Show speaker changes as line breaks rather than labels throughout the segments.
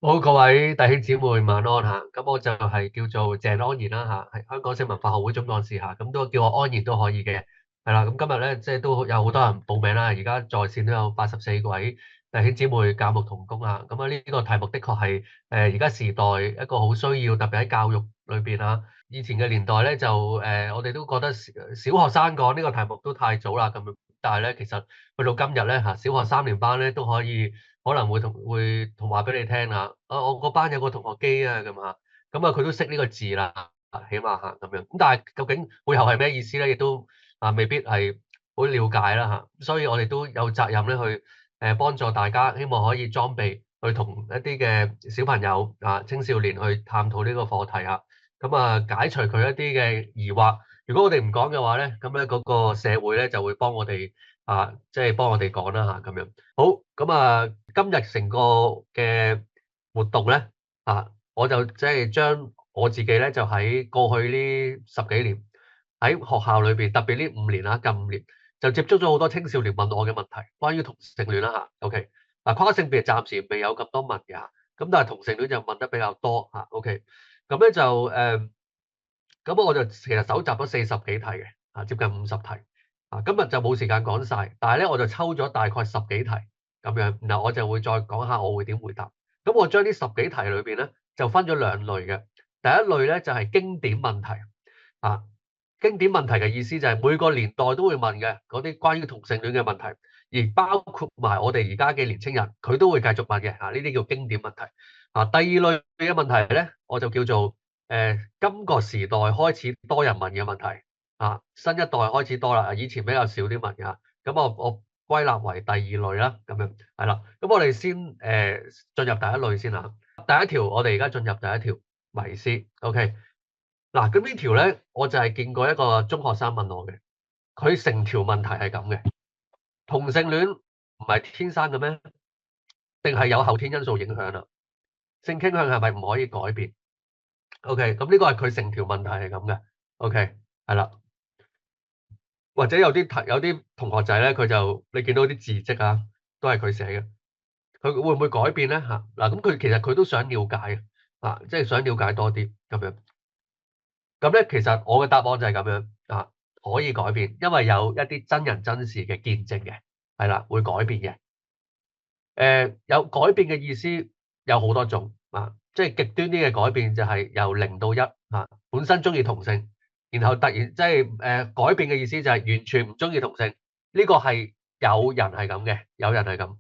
好，各位弟兄姊妹晚安吓，咁我就係叫做鄭安然啦吓，係香港性文化學會總幹事吓，咁都叫我安然都可以嘅，係啦，咁今日咧即係都有好多人報名啦，而家在線都有84位弟兄姊妹教牧同工啊，咁啊呢個題目的確係而家時代一個好需要，特別喺教育裏邊啊，以前嘅年代咧就我哋都覺得小學生講呢個題目都太早啦咁樣，但係咧其實去到今日咧吓，小學3年班咧都可以。可能會同話俾你聽啦，我嗰班有個同學機啊咁啊，咁啊佢都識呢個字啦，起碼嚇咁樣。咁但係究竟背後係咩意思咧？亦都未必係好了解啦嚇。所以我哋都有責任咧去幫助大家，希望可以裝備去同一啲嘅小朋友青少年去探討呢個課題啊。咁啊解除佢一啲嘅疑惑。如果我哋唔講嘅話咧，咁咧嗰個社會咧就會幫我哋即係幫我哋講啦嚇咁樣。好，咁啊，今日成個嘅活動咧，我就即係將我自己咧，就喺過去呢十幾年喺學校裏邊，特別呢5年啦，近5年就接觸咗好多青少年問我嘅問題，關於同性戀啦嚇。OK，跨性別暫時未有咁多問嘅嚇，咁但係同性戀就問得比較多嚇。OK，咁咧就咁我就其實搜集咗40幾題嘅，接近50題。今日就冇時間講晒，但係咧我就抽咗大概十幾題咁樣，然後我就會再講下我會點回答。咁我將呢十幾題裏邊咧就分咗兩類嘅。第一類咧就係經典問題啊，經典問題嘅意思就係每個年代都會問嘅嗰啲關於同性戀嘅問題，而包括埋我哋而家嘅年青人，佢都會繼續問嘅呢啲叫經典問題。第二類嘅問題咧，我就叫做今個時代開始多人問嘅問題。新一代開始多啦，以前比較少啲問㗎，咁我歸納為第二類啦，咁樣係啦。咁我哋先進入第一類先啦。第一條我哋而家進入第一條迷思，OK。嗱，咁呢條咧我就係見過一個中學生問我嘅，佢成條問題係咁嘅：同性戀唔係天生嘅咩？定係有後天因素影響啊？性傾向係咪唔可以改變？OK，咁呢個係佢成條問題係咁嘅，OK，係啦。或者有啲同學仔咧，佢就你見到啲字跡啊，都係佢寫嘅。佢會唔會改變咧？嗱，咁佢其實佢都想了解嘅，即係想了解多啲咁樣。咁咧，其實我嘅答案就係咁樣可以改變，因為有一啲真人真事嘅見證嘅，係啦，會改變嘅。有改變嘅意思有好多種即係極端啲嘅改變就係由0到1本身中意同性，然後突然即係改變嘅意思就係完全唔中意同性，呢個係有人係咁嘅，有人係咁。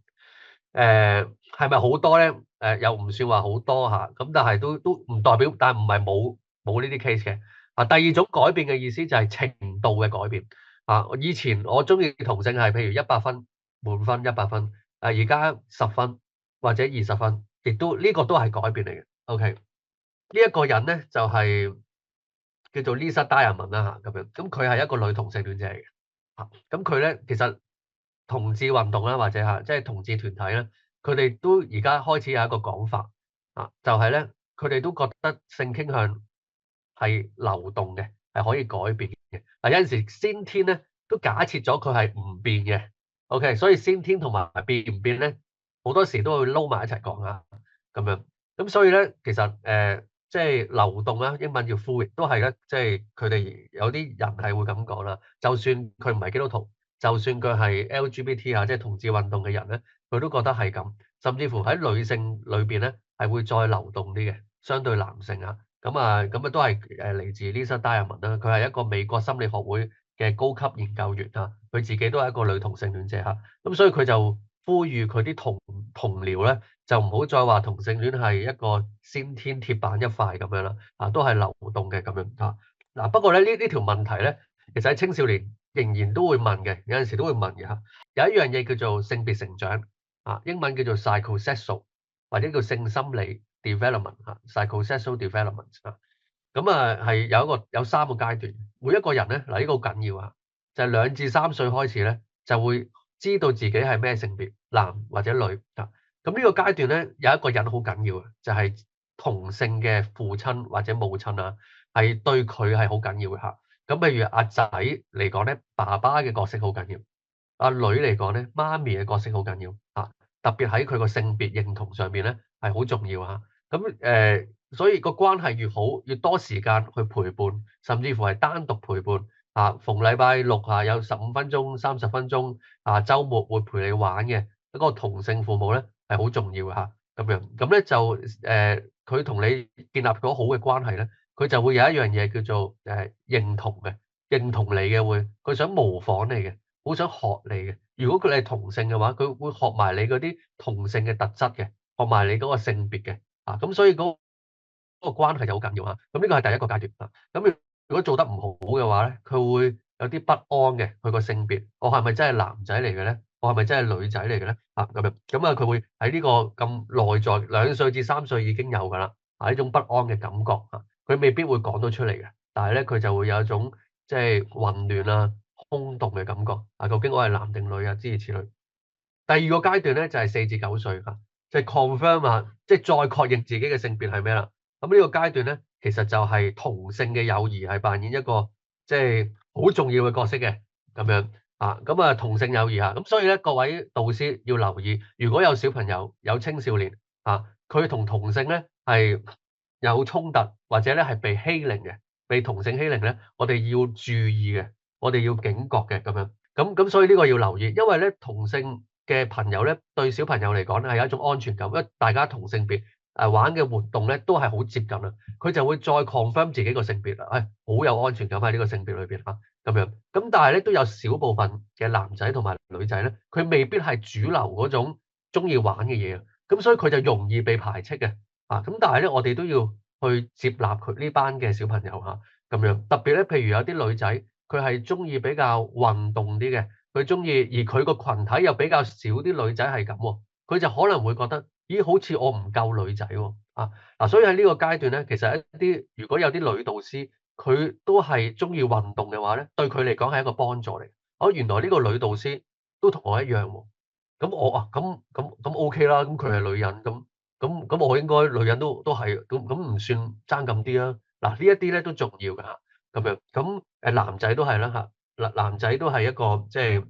係咪好多咧？又唔算話好多咁但係都唔代表，但係唔係冇呢啲 case 嘅。第二種改變嘅意思就係程度嘅改變以前我中意同性係譬如100分滿分100分，而家10分或者20分，亦都呢個都係改變嚟嘅。OK，呢一個人咧就係叫做 Lisa Diamond 啦咁樣，咁佢係一個女同性戀者嚟嘅咁佢咧其實同志運動啦，或者即係同志團體咧，佢哋都而家開始有一個講法就係咧，佢哋都覺得性傾向係流動嘅，係可以改變嘅。有陣時先天咧都假設咗佢係唔變嘅。OK，所以先天同埋變唔變咧，好多時都會撈埋一齊講咁樣。咁所以咧，其實即係流動啦，英文叫 fluid，都係咧，即係佢哋有啲人係會咁講啦。就算佢唔係基督徒，就算佢係 LGBT 即係同志運動嘅人咧，佢都覺得係咁。甚至乎喺女性裏邊咧，係會再流動啲嘅，相對男性咁都係嚟自 Lisa Diamond 啦。佢係一個美國心理學會嘅高級研究員佢自己都係一個女同性戀者咁所以佢就呼籲佢啲同僚咧，就唔好再話同性戀係一個先天鐵板一塊咁樣啦都係流動嘅咁樣嗱，不過咧呢條問題咧，其實喺青少年仍然都會問嘅，有陣時都會問嘅有一樣嘢叫做性別成長英文叫做 psychosexual 或者叫性心理 development psychosexual development 咁係有3個階段，每一個人咧嗱，呢個好緊要就係2至3歲開始咧就會知道自己係咩性別，男或者女咁呢個階段咧有一個人好緊要嘅，就係同性嘅父親或者母親係對佢係好緊要嘅咁譬如阿仔嚟講咧，爸爸嘅角色好緊要；阿女嚟講咧，媽咪嘅角色好緊要特別喺佢個性別認同上面咧係好重要嚇。咁所以個關係越好，越多時間去陪伴，甚至乎係單獨陪伴逢禮拜六有15分鐘、30分鐘週末會陪你玩嘅嗰個同性父母咧係好重要嘅嚇。咁樣咁咧就佢同你建立咗好嘅關係咧，佢就會有一樣嘢叫做認同嘅，認同你嘅會，佢想模仿你嘅，好想學你嘅。如果佢係同性嘅話，佢會學埋你嗰啲同性嘅特質嘅，學埋你嗰個性別嘅咁所以嗰個關係就好緊要嚇。咁呢個係第一個階段咁如果做得唔好嘅話咧，佢會有啲不安嘅，佢個性別，我係咪真係男仔嚟嘅咧？我係咪真係女仔嚟嘅咧？咁樣咁佢會喺呢個咁內在2歲至3歲已經有㗎啦，呢種不安嘅感覺佢未必會講到出嚟嘅，但係咧佢就會有一種即係混亂空洞嘅感覺究竟我係男定女諸如此類。第二個階段咧就係4至9歲即係 confirm 即係再確認自己嘅性別係咩啦。咁呢個階段咧，其實就係同性嘅友誼係扮演一個即係好重要嘅角色嘅咁樣咁同性友誼咁所以咧各位導師要留意，如果有小朋友有青少年佢同同性咧係有衝突或者咧係被欺凌嘅，被同性欺凌咧，我哋要注意嘅，我哋要警覺嘅咁樣。咁所以呢個要留意，因為咧同性嘅朋友咧對小朋友嚟講咧係一種安全感，因為大家同性別玩嘅活動咧都係好接近佢就會再 confirm 自己個性別好有安全感喺呢個性別裏邊咁樣。咁但係咧都有少部分嘅男仔同埋女仔咧，佢未必係主流嗰種中意玩嘅嘢咁所以佢就容易被排斥嘅咁但係咧我哋都要去接納佢呢班嘅小朋友咁樣。特別咧，譬如有啲女仔佢係中意比較運動啲嘅，佢中意而佢個群體又比較少啲女仔係咁喎，佢就可能會覺得咦好似我唔夠女仔喎所以喺呢個階段咧，其實一啲如果有啲女導師佢都係中意運動嘅話咧，對佢嚟講係一個幫助嚟。原來呢個女導師都同我一樣喎，咁我咁 OK 啦，咁佢係女人咁我應該女人都係咁唔算爭咁啲啦。嗱呢一啲咧都重要㗎咁樣。咁男仔都係啦男仔都係一個即係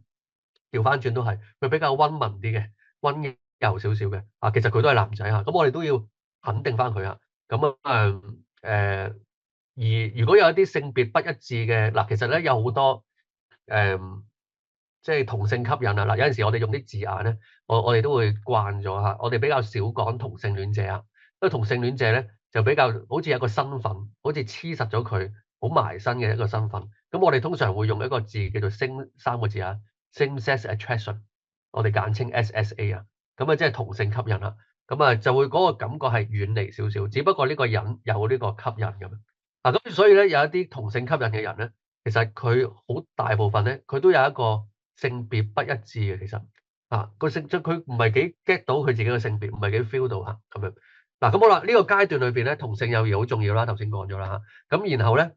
調翻轉都係佢比較溫文啲嘅，溫柔少少嘅其實佢都係男仔咁我哋都要肯定翻佢咁而如果有一啲性別不一致嘅其實咧有好多即係同性吸引有陣時我哋用啲字眼咧，我哋都會慣咗我哋比較少講同性戀者因為同性戀者咧就比較好似有個身份，好似黐實咗佢好埋身嘅一個身份。咁我哋通常會用一個字叫做 same 3個字same sex attraction， 我哋簡稱 SSA 咁即係同性吸引咁就會嗰個感覺係遠離少少，只不過呢個人有呢個吸引咁咁所以咧有一啲同性吸引嘅人咧，其實佢好大部分咧佢都有一個性別不一致嘅，其實個性質佢唔係幾 get 到佢自己嘅性別，唔係幾 feel 到咁樣。咁好啦，呢個階段裏邊咧，同性友誼好重要啦，頭先講咗啦咁然後咧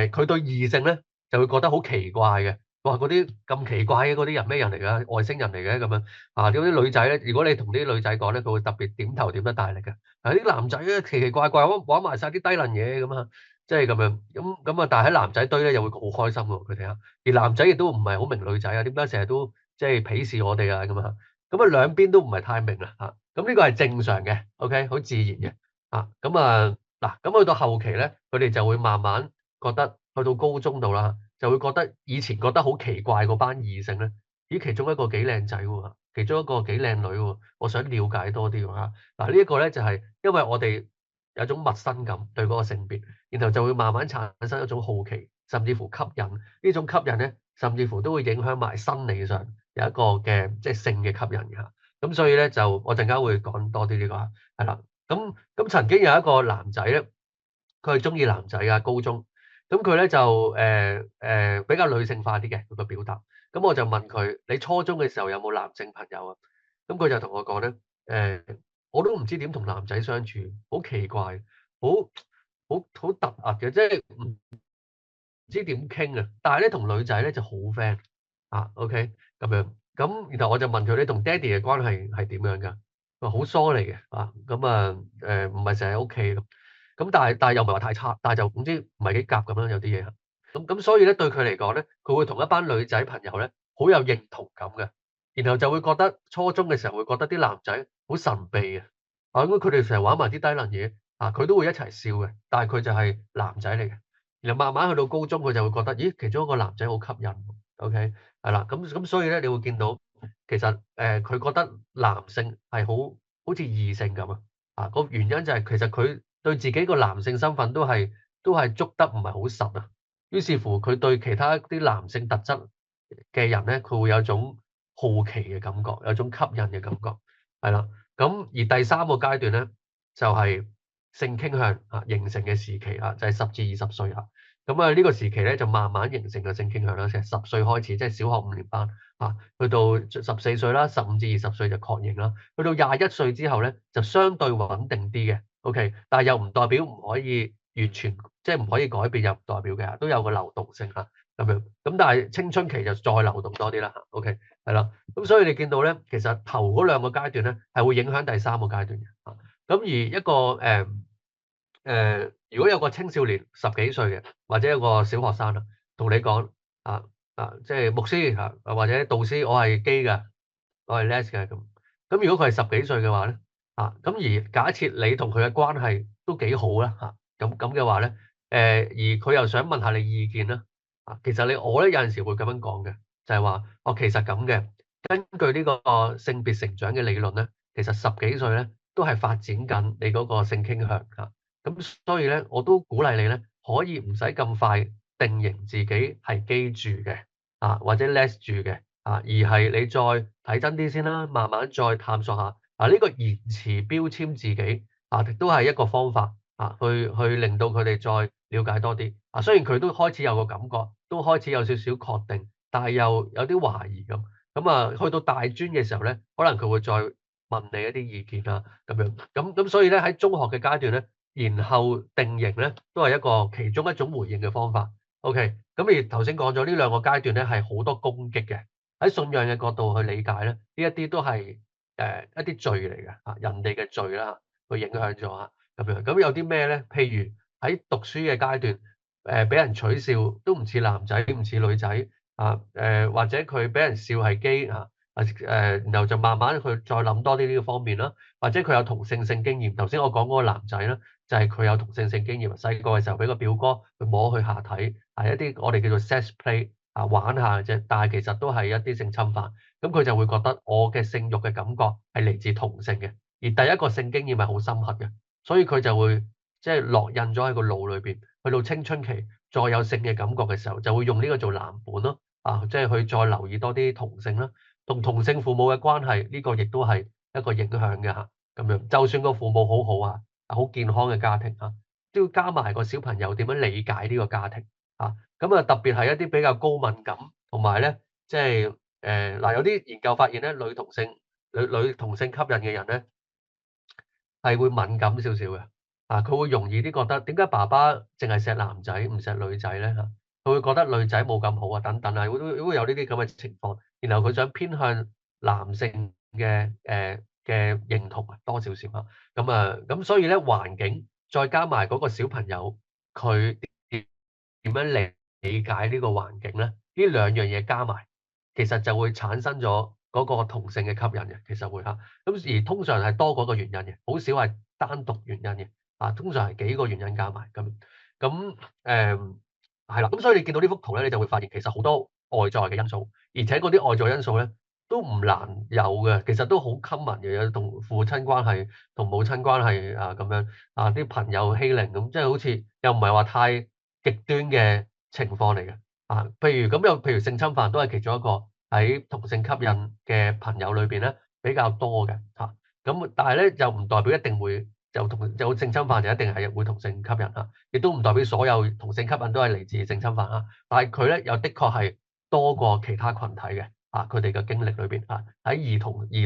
佢對異性咧就會覺得好奇怪嘅，哇嗰啲咁奇怪嘅嗰啲人咩人嚟㗎？外星人嚟嘅咁樣嗰啲女仔咧，如果你同啲女仔講咧，佢會特別點頭點得大力嘅。啲男仔咧奇奇怪怪玩埋晒啲低能嘢咁即係咁樣咁但係喺男仔堆咧又會好開心喎，佢哋而男仔亦都唔係好明女仔點解成日都即係鄙視我哋咁兩邊都唔係太明啦咁呢個係正常嘅 ，OK 好自然嘅咁去到後期咧，佢哋就會慢慢覺得去到高中度啦，就會覺得以前覺得好奇怪嗰班異性咧，咦其中一個幾靚仔喎，其中一個幾靚女喎，我想了解多啲呢一個咧就係因為我哋有一種陌生感對嗰個性別，然後就會慢慢產生一種好奇，甚至乎吸引。呢種吸引咧，甚至乎都會影響埋生理上有一個嘅即係性嘅吸引嘅咁所以咧就我陣間會講多啲呢個係啦。咁曾經有一個男仔咧，佢係中意男仔高中。咁佢咧就比較女性化啲嘅佢個表達。咁我就問佢：你初中嘅時候有冇男性朋友咁佢就同我講咧，我都唔知點同男仔相處，好奇怪，好突兀嘅，即係唔知點傾啊。但係咧同女仔咧就好 friend OK 咁樣。咁然後我就問佢：你同爹哋嘅關係係點樣㗎？佢話好疏離嘅咁唔係成日喺屋企咁但係又唔係話太差，但係就總之唔係幾夾咁樣有啲嘢咁所以咧對佢嚟講咧，佢會同一班女仔朋友咧好有認同感嘅，然後就會覺得初中嘅時候會覺得啲男仔好神秘咁佢哋成日玩埋啲低能嘢佢都會一齊笑嘅，但係佢就係男仔嚟嘅。然後慢慢去到高中，佢就會覺得，咦，其中一個男仔好吸引，OK，係啦，咁所以咧，你會見到其實佢覺得男性係好似異性咁個原因就係其實佢對自己個男性身份都係捉得唔係好實啊，於是乎佢對其他啲男性特質嘅人咧，佢會有種好奇嘅感覺，有種吸引嘅感覺，係啦。咁而第三個階段咧，就係性傾向形成嘅時期就係10至20歲咁呢個時期咧就慢慢形成個性傾向啦，成10歲開始，即係小學5年班去到14歲啦，15至20歲就確認啦，去到21歲之後咧就相對穩定啲嘅，OK，但係又唔代表唔可以完全即係唔可以改變，又唔代表嘅，都有個流動性咁樣，咁但係青春期就再流動多啲啦，OK，係啦，咁所以你見到咧，其實頭嗰兩個階段咧係會影響第三個階段嘅咁而一個如果有個青少年10幾歲嘅，或者有個小學生同你講即係牧師或者導師，我係基嘅，我係 les 嘅咁如果佢係10幾歲嘅話咧咁而假設你同佢嘅關係都幾好啦咁嘅話咧而佢又想問下你意見啦其實我咧有陣時會咁樣講嘅，就係話其實咁嘅，根據呢個性別成長嘅理論咧，其實10幾歲咧都係發展緊你嗰個性傾向咁所以咧，我都鼓勵你咧，可以唔使咁快定型自己係基住嘅或者 less 住嘅而係你再睇真啲先啦，慢慢再探索下呢個言辭標籤自己亦都係一個方法去令到佢哋再了解多啲雖然佢都開始有個感覺，都開始有少少確定，但係又有啲懷疑咁去到大專嘅時候咧，可能佢會再問你一啲意見咁樣咁所以咧喺中學嘅階段咧。然後定型咧，都係一個其中一種回應嘅方法。OK，咁而頭先講咗呢兩個階段咧，係好多攻擊嘅。喺信仰嘅角度去理解咧，呢一啲都係一啲罪嚟嘅人哋嘅罪啦，去影響咗咁樣。咁有啲咩咧？譬如喺讀書嘅階段，俾人取笑都唔似男仔，唔似女仔或者佢俾人笑係基然後就慢慢去再諗多啲呢個方面啦，或者佢有同性性經驗。頭先我講嗰個男仔啦。就係佢有同性性經驗，細個嘅時候俾個表哥去摸佢下體，係一啲我哋叫做 sex play 玩下嘅啫，但係其實都係一啲性侵犯。咁佢就會覺得我嘅性慾嘅感覺係嚟自同性嘅，而第一個性經驗係好深刻嘅，所以佢就會即係烙印咗喺個腦裏邊。去到青春期再有性嘅感覺嘅時候，就會用呢個做藍本咯，即係去再留意多啲同性啦，同同性父母嘅關係呢個亦都係一個影響嘅咁樣。就算個父母好好好健康嘅家庭都要加埋個小朋友點樣理解呢個家庭咁特別係一啲比較高敏感同埋咧，即係嗱有啲研究發現咧，女同性吸引嘅人咧係會敏感少少嘅佢會容易啲覺得點解爸爸淨係錫男仔唔錫女仔咧佢會覺得女仔冇咁好等等會有呢啲咁嘅情況，然後佢想偏向男性嘅認同多少少咁所以咧環境再加埋嗰個小朋友佢點樣理解呢個環境咧？呢兩樣嘢加埋，其實就會產生咗嗰個同性嘅吸引嘅，其實會咁而通常係多嗰個原因嘅，好少係單獨原因嘅通常係幾個原因加埋咁係啦，咁所以你見到呢幅圖咧，你就會發現其實好多外在嘅因素，而且嗰啲外在因素咧都唔難有嘅，其實都好 common 嘅，有同父親關係、同母親關係咁樣啲朋友欺凌咁，即係好似又唔係話太極端嘅情況嚟嘅譬如性侵犯都係其中一個喺同性吸引嘅朋友裏邊咧比較多嘅咁但係咧又唔代表一定會有性侵犯就一定係會同性吸引亦都唔代表所有同性吸引都係嚟自性侵犯但係佢咧又的確係多過其他群體嘅佢哋嘅經歷裏邊喺兒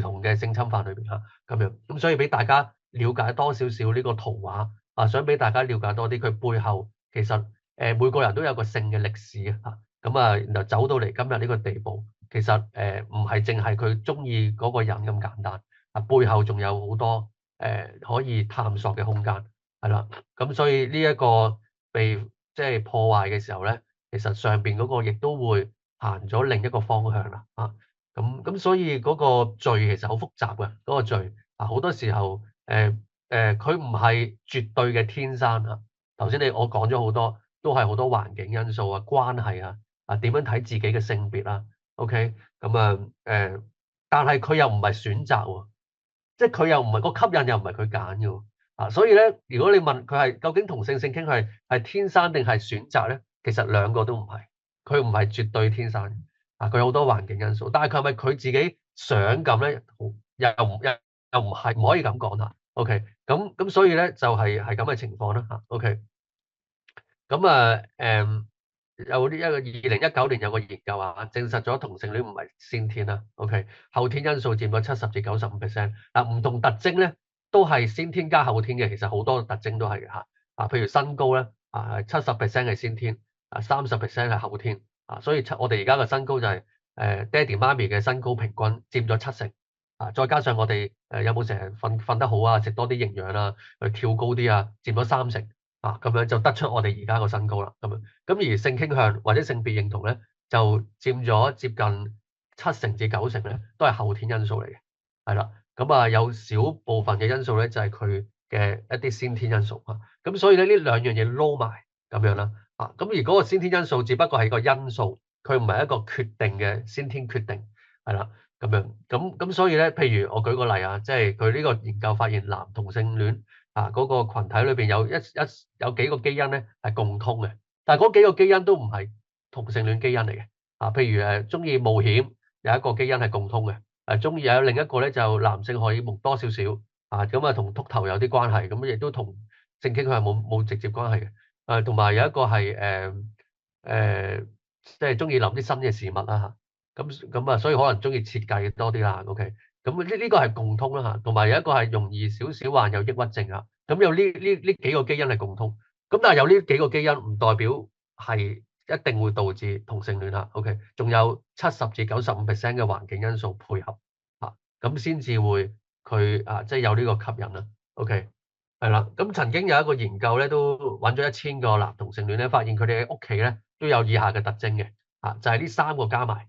童嘅性侵犯裏邊咁樣咁，所以俾大家了解多少少呢個圖畫想俾大家了解多啲佢背後其實每個人都有個性嘅歷史咁然後走到嚟今日呢個地步，其實唔係淨係佢中意嗰個人咁簡單背後仲有好多可以探索嘅空間係啦，咁所以呢一個被即係破壞嘅時候咧，其實上邊嗰個亦都會行咗另一個方向啦咁所以嗰個罪其實好複雜嘅嗰個罪好多時候佢唔係絕對嘅天生啊。頭先我講咗好多，都係好多環境因素啊、關係啊、點樣睇自己嘅性別啊，OK，咁但係佢又唔係選擇喎，即係佢又唔係個吸引，又唔係佢揀嘅喎啊。所以咧，如果你問佢係究竟同性傾向係天生定係選擇咧，其實兩個都唔係，佢唔係絕對天生啊，佢有好多環境因素，但係佢係咪佢自己想咁咧？又唔係，唔可以咁講啦。OK，咁所以咧就係咁嘅情況啦嚇。OK。咁有呢一個2019年有個研究啊，證實咗同性戀唔係先天啦，OK，後天因素佔咗70至95%。嗱，唔同特徵咧都係先天加後天嘅，其實好多特徵都係嘅嚇。譬如身高咧70%係先天，30%係後天所以我哋而家嘅身高就係爹哋媽咪嘅身高平均佔咗70%再加上我哋有冇成日瞓得好啊，食多啲營養啊，去跳高啲啊，佔咗30%。咁樣就得出我哋而家個身高啦，咁樣咁而性傾向或者性別認同咧，就佔咗接近70%至90%咧，都係後天因素嚟嘅，係啦，咁有少部分嘅因素咧就係佢嘅一啲先天因素咁所以咧呢兩樣嘢撈埋咁樣啦，咁而嗰個先天因素只不過係個因素，佢唔係一個決定嘅先天決定，係啦，咁樣咁所以咧，譬如我舉個例啊，即係佢呢個研究發現男同性戀。嗰個群體裏邊有幾個基因咧係共通嘅，但係嗰幾個基因都唔係同性戀基因嚟嘅。譬如中意冒險有一個基因係共通嘅，中意有另一個咧就男性荷爾蒙多少少咁同禿頭有啲關係，咁亦都同性傾向係冇直接關係嘅。同埋有一個係即係中意諗啲新嘅事物啦嚇，咁所以可能中意設計多啲啦。OK。咁呢個係共通啦嚇，同埋有一個係容易少少患有抑鬱症啊。咁有呢幾個基因係共通，咁但係有呢幾個基因唔代表係一定會導致同性戀嚇。OK，仲有70至95%嘅環境因素配合咁先至會佢即係有呢個吸引啦。OK，係啦。咁曾經有一個研究咧，都揾咗1000個男同性戀咧，發現佢哋喺屋企咧都有以下嘅特徵嘅就係呢三個加埋，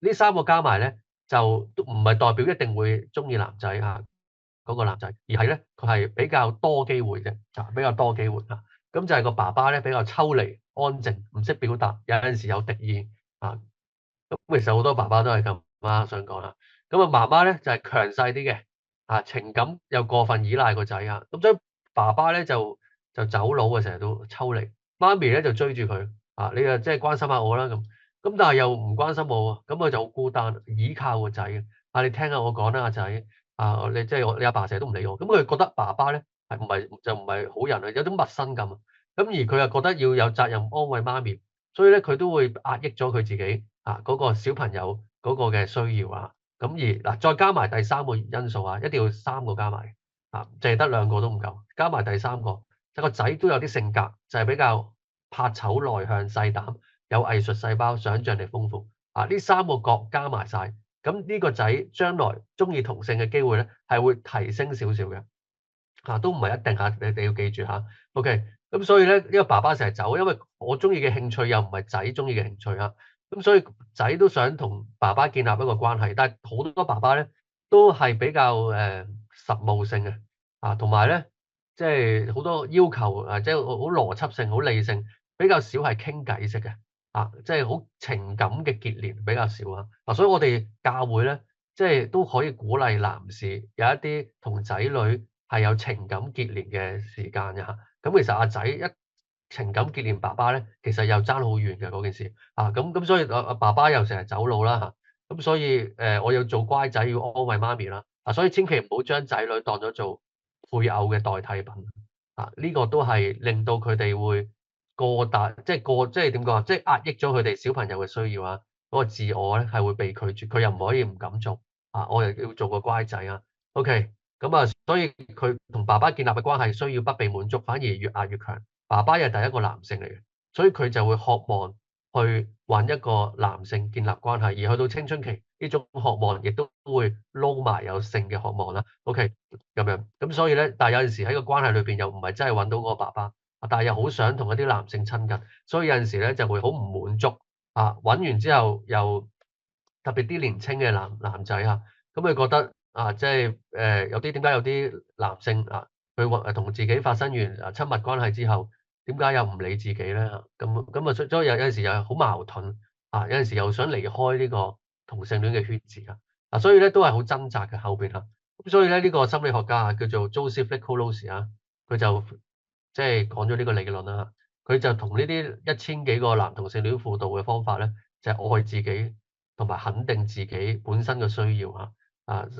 呢三個加埋咧。就都唔係代表一定會中意男仔嗰個男仔，而係咧佢係比較多機會嘅，比較多機會咁就係個爸爸咧比較抽離、安靜，唔識表達，有陣時有敵意咁其實好多爸爸都係咁想講啦。咁媽媽咧就係強勢啲嘅情感又過分依賴個仔咁所以爸爸咧就走佬成日都抽離，媽咪咧就追住佢你即係關心下我啦咁但係又唔關心我咁佢就好孤單，依靠個仔你聽下我講啦，阿仔你即係你阿爸成日都唔理我，咁佢覺得爸爸咧唔係好人有種陌生感咁而佢又覺得要有責任安慰媽咪，所以咧佢都會壓抑咗佢自己嗰個小朋友嗰個嘅需要咁而再加埋第三個因素一定要三個加埋淨係得兩個都唔夠，加埋第三個，即係個仔都有啲性格，就係比較怕醜、內向、細膽。有藝術細胞，想像力豐富呢三個角加埋晒，咁呢個仔將來中意同性嘅機會咧係會提升少少嘅都唔係一定你要記住OK，咁所以咧呢個爸爸成日走，因為我中意嘅興趣又唔係仔中意嘅興趣咁所以仔都想同爸爸建立一個關係，但係好多爸爸咧都係比較實務性嘅同埋咧即係好多要求即係好邏輯性、好理性，比較少係傾偈式嘅。即係好情感嘅結連比較少所以我哋教會咧，即係都可以鼓勵男士有一啲同仔女係有情感結連嘅時間嘅咁其實阿仔一情感結連爸爸咧，其實又爭好遠嘅嗰件事咁所以爸爸又成日走路啦咁所以我要做乖仔，要安慰媽咪啦所以千祈唔好將仔女當咗做配偶嘅代替品呢個都係令到佢哋會過大，即係點講即係壓抑咗佢哋小朋友嘅需要嗰個自我咧係會被拒絕，佢又唔可以唔敢做我又要做個乖仔OK，咁所以佢同爸爸建立嘅關係需要不被滿足，反而越壓越強。爸爸又係第一個男性嚟嘅，所以佢就會渴望去揾一個男性建立關係，而去到青春期呢種渴望亦都會撈埋有性嘅渴望啦。OK，咁樣咁所以咧，但係有陣時喺個關係裏邊又唔係真係揾到嗰個爸爸。但係又好想同一啲男性親近，所以有陣時咧就會好唔滿足揾完之後又特別啲年青嘅男仔咁佢覺得即係有啲點解有啲男性佢同自己發生完親密關係之後，點解又唔理自己咧嚇？咁啊，所以有陣時又係好矛盾有陣時又想離開呢個同性戀嘅圈子所以咧都係好掙扎嘅後邊咁所以咧呢個心理學家叫做 Joseph Nicolos 佢就即係講咗呢個理論啦。佢就同呢啲1000幾個男同性戀輔導嘅方法咧，就係愛自己同埋肯定自己本身嘅需要咁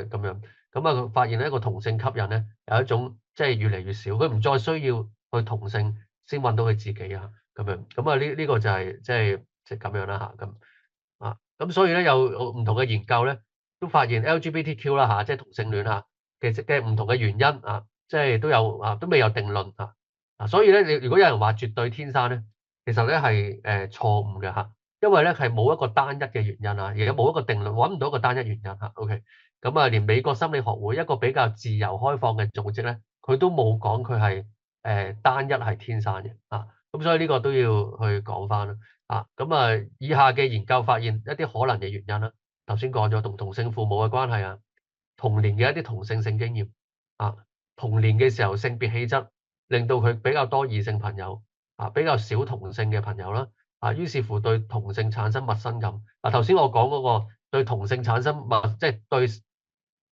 樣。咁佢發現咧一個同性吸引咧有一種即係越嚟越少，佢唔再需要去同性先揾到佢自己咁樣。咁呢個就係即係咁樣啦咁所以咧有唔同嘅研究咧都發現 LGBTQ 啦即係同性戀嘅唔同嘅原因即係都有都未有定論所以咧你如果有人話絕對天生咧，其實咧係錯誤嘅因為咧係冇一個單一嘅原因而家冇一個定論，揾唔到一個單一原因OK，咁連美國心理學會一個比較自由開放嘅組織咧，佢都冇講佢係單一係天生嘅咁所以呢個都要去講翻啦咁以下嘅研究發現一啲可能嘅原因啦，頭先講咗同同性父母嘅關係童年嘅一啲同性性經驗童年嘅時候性別氣質令到佢比較多異性朋友比較少同性嘅朋友啦於是乎對同性產生陌生感頭先我講嗰個對同性產生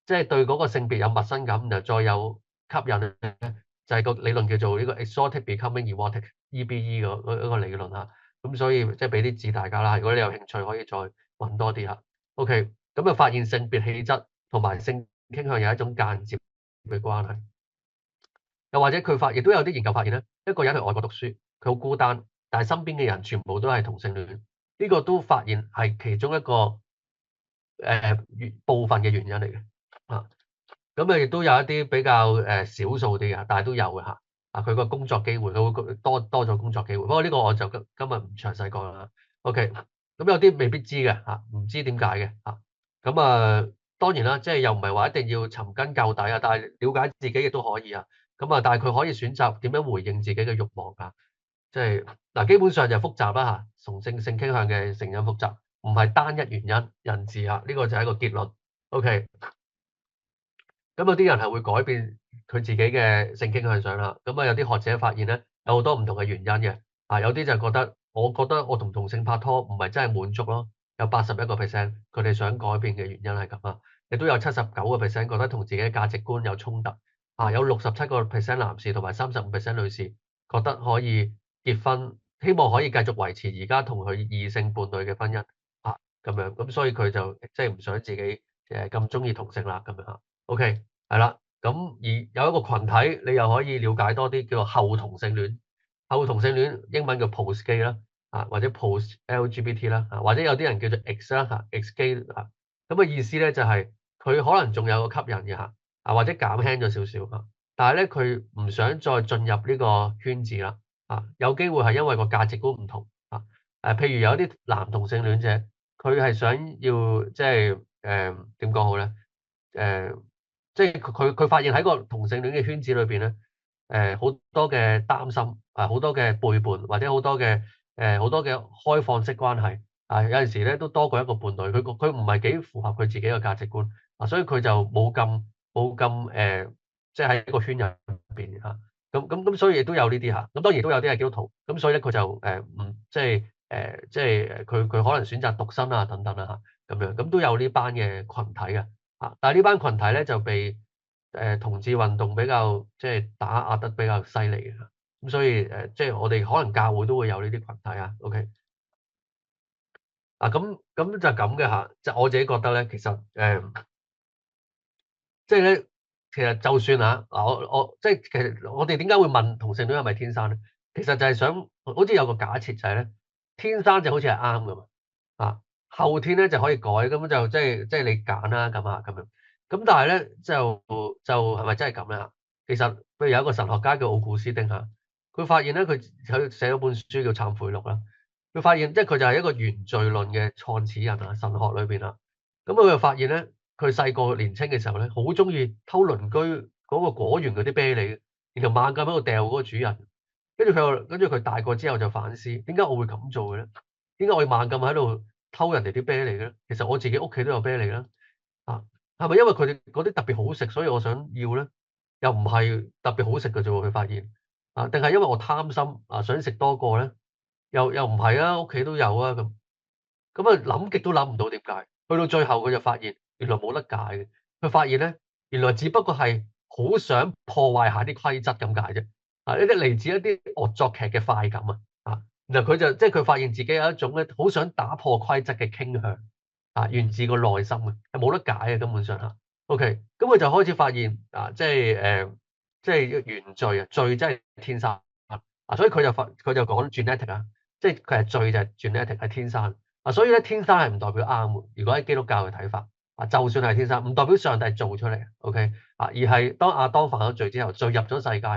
對嗰個性別有陌生感，然後再有吸引咧，就係個理論叫做呢個 exotic becoming erotic EBE 個理論咁所以即係俾啲字大家啦，如果你有興趣可以再揾多啲OK，咁就發現性別氣質同埋性傾向有一種間接嘅關係。又或者亦都有啲研究發現咧，一個人去外國讀書，佢好孤單，但係身邊嘅人全部都係同性戀，呢個都發現係其中一個部分嘅原因嚟嘅咁亦都有一啲比較少數啲嘅，但係都有嘅佢個工作機會佢會多咗工作機會，不過呢個我就今日唔詳細講啦。OK，咁有啲未必知嘅唔知點解嘅咁當然啦，即係又唔係話一定要尋根究底但係了解自己亦都可以咁但係佢可以選擇點樣回應自己嘅慾望即係基本上就複雜啦同性傾向嘅成因複雜，唔係單一原因引致呢個就係一個結論。OK。咁有啲人係會改變佢自己嘅性傾向上咁有啲學者發現咧，有好多唔同嘅原因嘅有啲就覺得，我覺得我同同性拍拖唔係真係滿足咯，有81%佢哋想改變嘅原因係咁亦都有79%覺得同自己嘅價值觀有衝突有67%男士同埋35%女士覺得可以結婚，希望可以繼續維持而家同佢異性伴侶嘅婚姻咁樣，咁所以佢就即係唔想自己咁中意同性啦咁樣OK，係啦，咁而有一個群體，你又可以了解多啲，叫做後同性戀。後同性戀英文叫 post gay 啦，或者 post LGBT 啦，或者有啲人叫做 X 啦，X gay 咁嘅意思咧就係佢可能仲有個吸引嘅或者減輕咗少少但係咧佢唔想再進入呢個圈子啦有機會係因為個價值觀唔同譬如有啲男同性戀者，佢係想要即係點講好咧即係佢發現喺個同性戀嘅圈子裏邊咧，好多嘅擔心好多嘅背叛，或者好多嘅開放式關係有陣時咧都多過一個伴侶，佢唔係幾符合佢自己嘅價值觀所以佢就冇咁即係喺一個圈入邊咁所以亦都有呢啲咁當然都有啲係基督徒，咁所以咧佢就唔即係佢可能選擇獨身等等咁樣，咁都有呢班嘅群體嘅。但係呢班群體咧就被同志運動比較即係打壓得比較犀利嘅咁所以即係我哋可能教會都會有呢啲群體OK，咁就咁嘅即係我自己覺得咧，其實即係咧，其實就算我即係其實我哋點解會問同性戀係咪天生咧？其實就係想好似有個假設就係咧，天生就好似係啱㗎嘛後天咧就可以改，咁就即係你揀啦咁樣。咁但係咧就係咪真係咁咧其實譬如有一個神學家叫奧古斯丁佢發現咧佢寫咗本書叫《懺悔錄》啦。佢發現即係佢就係一個原罪論嘅創始人神學裏邊咁佢就發現咧，佢細個年青嘅時候咧，好中意偷鄰居嗰個果園嗰啲啤梨，然後猛咁喺度掉嗰個主人。跟住佢大個之後就反思，點解我會咁做嘅咧？點解我要猛咁喺度偷人哋啲啤梨嘅咧？其實我自己屋企都有啤梨啦，係咪因為佢哋嗰啲特別好食，所以我想要咧？又唔係特別好食嘅啫喎，佢發現定係因為我貪心想食多個咧？又唔係啊，屋企都有啊咁。咁啊諗極都諗唔到點解，去到最後佢就發現原來冇得解嘅。佢發現咧，原來只不過係好想破壞下啲規則咁解啫。呢啲嚟自一啲惡作劇嘅快感然後佢就即係佢發現自己有一種咧好想打破規則嘅傾向源自個內心嘅，係冇得解嘅根本上OK，咁佢就開始發現即係原罪罪真係天生所以佢就講 genetic 即係佢係罪就係 genetic 係天生所以咧天生係唔代表啱嘅。如果喺基督教嘅睇法就算係天生，唔代表上帝做出嚟，OK 而係當亞當犯咗罪之後，罪入咗世界，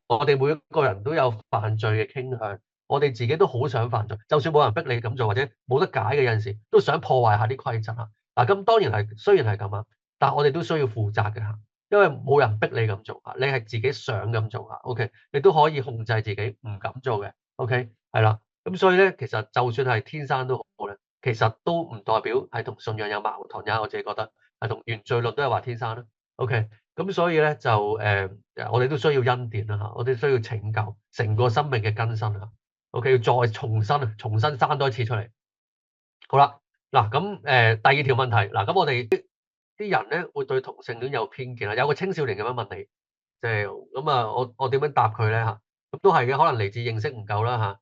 我哋每一個人都有犯罪嘅傾向，我哋自己都好想犯罪，就算冇人逼你咁做，或者冇得解嘅有陣時，都想破壞下啲規則咁當然係雖然係咁但係我哋都需要負責嘅因為冇人逼你咁做你係自己想咁做OK，你都可以控制自己唔敢做嘅，OK 係啦。咁所以咧，其實就算係天生都好咧，其實都唔代表係同信仰有矛盾我自己覺得係同原罪論都係話天生啦。OK，咁所以咧就我哋都需要恩典啦我哋需要拯救成個生命嘅更新OK，要再重新生多一次出嚟。好啦，嗱咁第二條問題咁我哋啲人咧會對同性戀有偏見有個青少年咁樣問你，即係咁我點樣答佢咧咁都係嘅，可能嚟自認識唔夠啦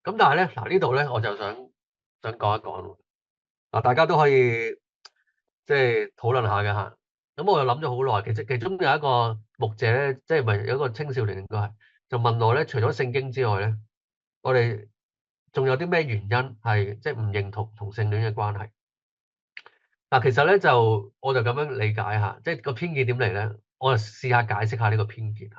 咁但係咧呢度咧我就想講一講大家都可以即係討論下嘅咁我又諗咗好耐，其中有一個牧者咧，即係咪有一個青少年應該係就問我咧，除咗聖經之外咧，我哋仲有啲咩原因係即係唔認同同性戀嘅關係？其實咧我就咁樣理解下，即係個偏見點嚟咧？我就試下解釋下呢個偏見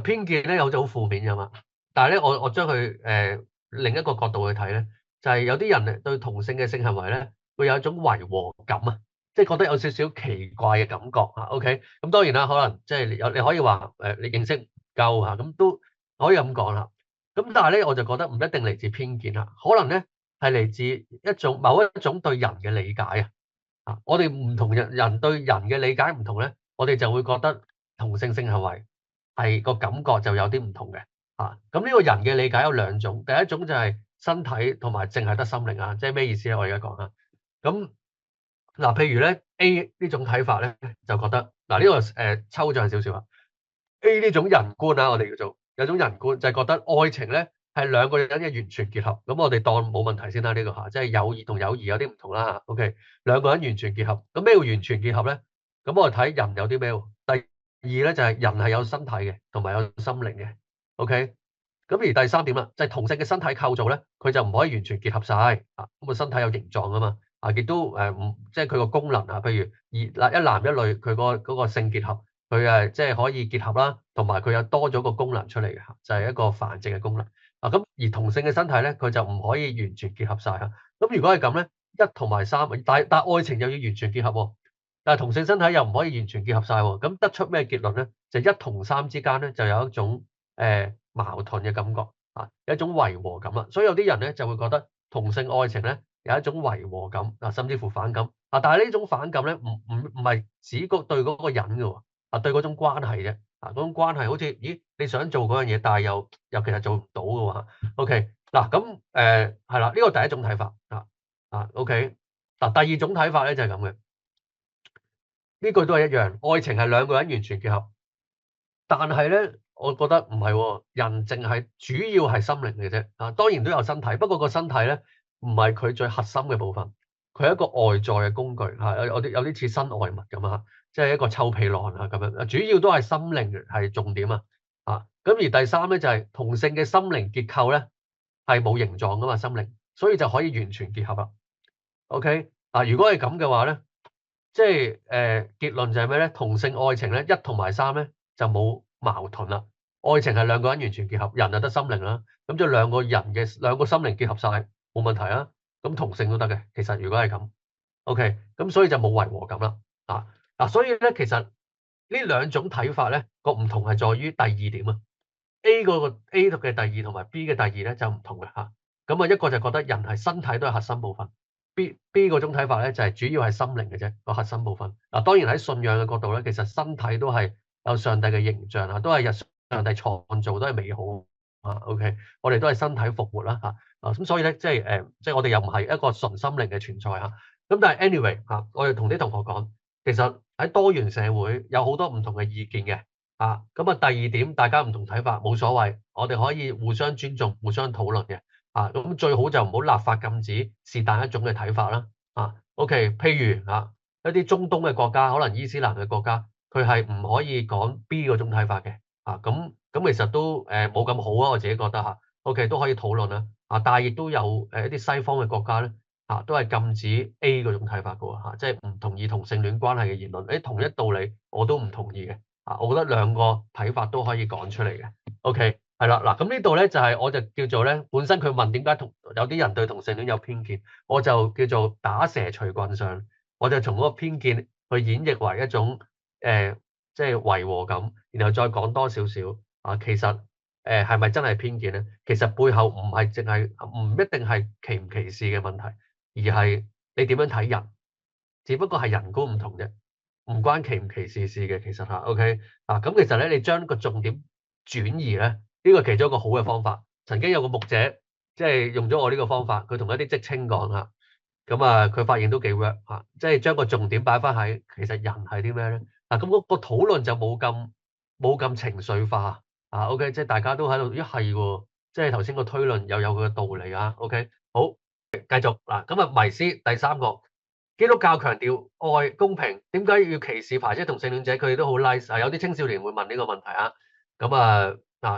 偏見咧有好負面㗎嘛，但係咧我將佢另一個角度去睇咧，就係有啲人對同性嘅性行為咧會有一種違和感即係覺得有少少奇怪嘅感覺OK，咁當然啦，可能即係你可以話你認識唔夠咁都可以咁講咁但係咧我就覺得唔一定嚟自偏見可能咧係嚟自某一種對人嘅理解我哋唔同人對人嘅理解唔同咧，我哋就會覺得同性性行為係個感覺就有啲唔同嘅咁呢個人嘅理解有兩種，第一種就係身體同埋淨係得心靈即係咩意思咧？我而家講咁譬如咧 A 呢種睇法咧，就覺得呢個抽象少少A 呢種人觀我哋叫做有種人觀就係覺得愛情咧係兩個人嘅完全結合，咁我哋當冇問題先啦呢個即係友誼同友誼有啲唔同啦OK，兩個人完全結合，咁咩叫完全結合咧？咁我哋睇人有啲咩？第二咧就係人係有身體嘅，同埋有心靈嘅 OK，咁而第三點啦，就係同性嘅身體構造咧，佢就唔可以完全結合晒咁個身體有形狀啊嘛亦都即係佢個功能譬如一男一女佢嗰個性結合。佢即係可以結合啦，同埋佢有多咗個功能出嚟嘅，就係一個繁殖嘅功能咁而同性嘅身體咧，佢就唔可以完全結合晒咁如果係咁咧，一同埋三，但愛情又要完全結合但係同性身體又唔可以完全結合晒咁得出咩結論咧？就一同三之間咧，就有一種矛盾嘅感覺有一種違和感所以有啲人咧就會覺得同性愛情咧有一種違和感甚至乎反感但係呢種反感咧唔係指對嗰個人嘅喎。對嗰種關係啫，嗰種關係好似，咦，你想做嗰樣嘢，但係又其實做唔到嘅喎。OK，嗱咁係啦，呢個第一種睇法OK，第二種睇法咧就係咁嘅，呢句都係一樣，愛情係兩個人完全結合，但係咧，我覺得唔係喎，人淨係主要係心靈嘅啫當然都有身體，不過個身體咧唔係佢最核心嘅部分，佢係一個外在嘅工具有啲似身外物咁即係一個臭皮囊咁樣，主要都係心靈係重點咁而第三咧就係同性嘅心靈結構咧係冇形狀噶嘛心靈，所以就可以完全結合啦。OK 如果係咁嘅話咧，即係結論就係咩咧？同性愛情咧一同埋三咧就冇矛盾啦。愛情係兩個人完全結合，人就得心靈啦，咁就兩個人嘅兩個心靈結合晒冇問題咁同性都得嘅。其實如果係咁，OK，咁所以就冇違和感啦所以咧，其實呢兩種睇法咧，個唔同係在於第二點A 嗰個 A 嘅第二同埋 B 嘅第二咧就唔同嘅咁一個就覺得人係身體都係核心部分， B 嗰種睇法咧，就係主要係心靈嘅啫，個核心部分。嗱，當然喺信仰嘅角度咧，其實身體都係有上帝嘅形象啊，都係日上帝創造，都係美好啊。OK，我哋都係身體復活啦嚇啊，咁所以咧，即係我哋又唔係一個純心靈嘅存在嚇。咁但係 anyway 嚇，我哋同啲同學講，其實喺多元社會有好多唔同嘅意見嘅啊。咁啊，第二點，大家唔同睇法冇所謂，我哋可以互相尊重、互相討論嘅。咁最好就唔好立法禁止是但一種嘅睇法啦。OK，譬如一啲中東嘅國家，可能伊斯蘭嘅國家，佢係唔可以講 B 嗰種睇法嘅。咁其實都冇咁好啊，我自己覺得嚇。OK，都可以討論啦。但係亦都有一啲西方嘅國家咧都係禁止 A 嗰種睇法嘅喎。即係唔同意同性戀關係嘅言論。同一道理我都唔同意嘅。我覺得兩個睇法都可以講出嚟嘅。OK。係啦，嗱，咁呢度咧就係我就叫做咧，本身佢問點解有啲人對同性戀有偏見，我就叫做打蛇隨棍上，我就從嗰個偏見去演繹為一種即係違和感，然後再講多少少其實係咪真係偏見咧？其實背後唔係淨係唔一定係歧唔歧視嘅問題，而係你點樣睇人，只不過係人觀唔同啫，唔關歧唔歧視事嘅，其實OK 咁其實咧，你將個重點轉移咧。呢個其中一個好嘅方法，曾經有個牧者即係用咗我呢個方法，佢同一啲職青講咁佢發現都幾 work 即係將個重點擺翻喺其實人係啲咩咧？咁個討論就冇咁情緒化OK，即係大家都喺度係喎，即係頭先個推論又有佢嘅道理OK，好，繼續嗱，咁迷思第三個，基督教強調愛公平，點解要歧視排斥同性戀者？佢哋都好 nice 有啲青少年會問呢個問題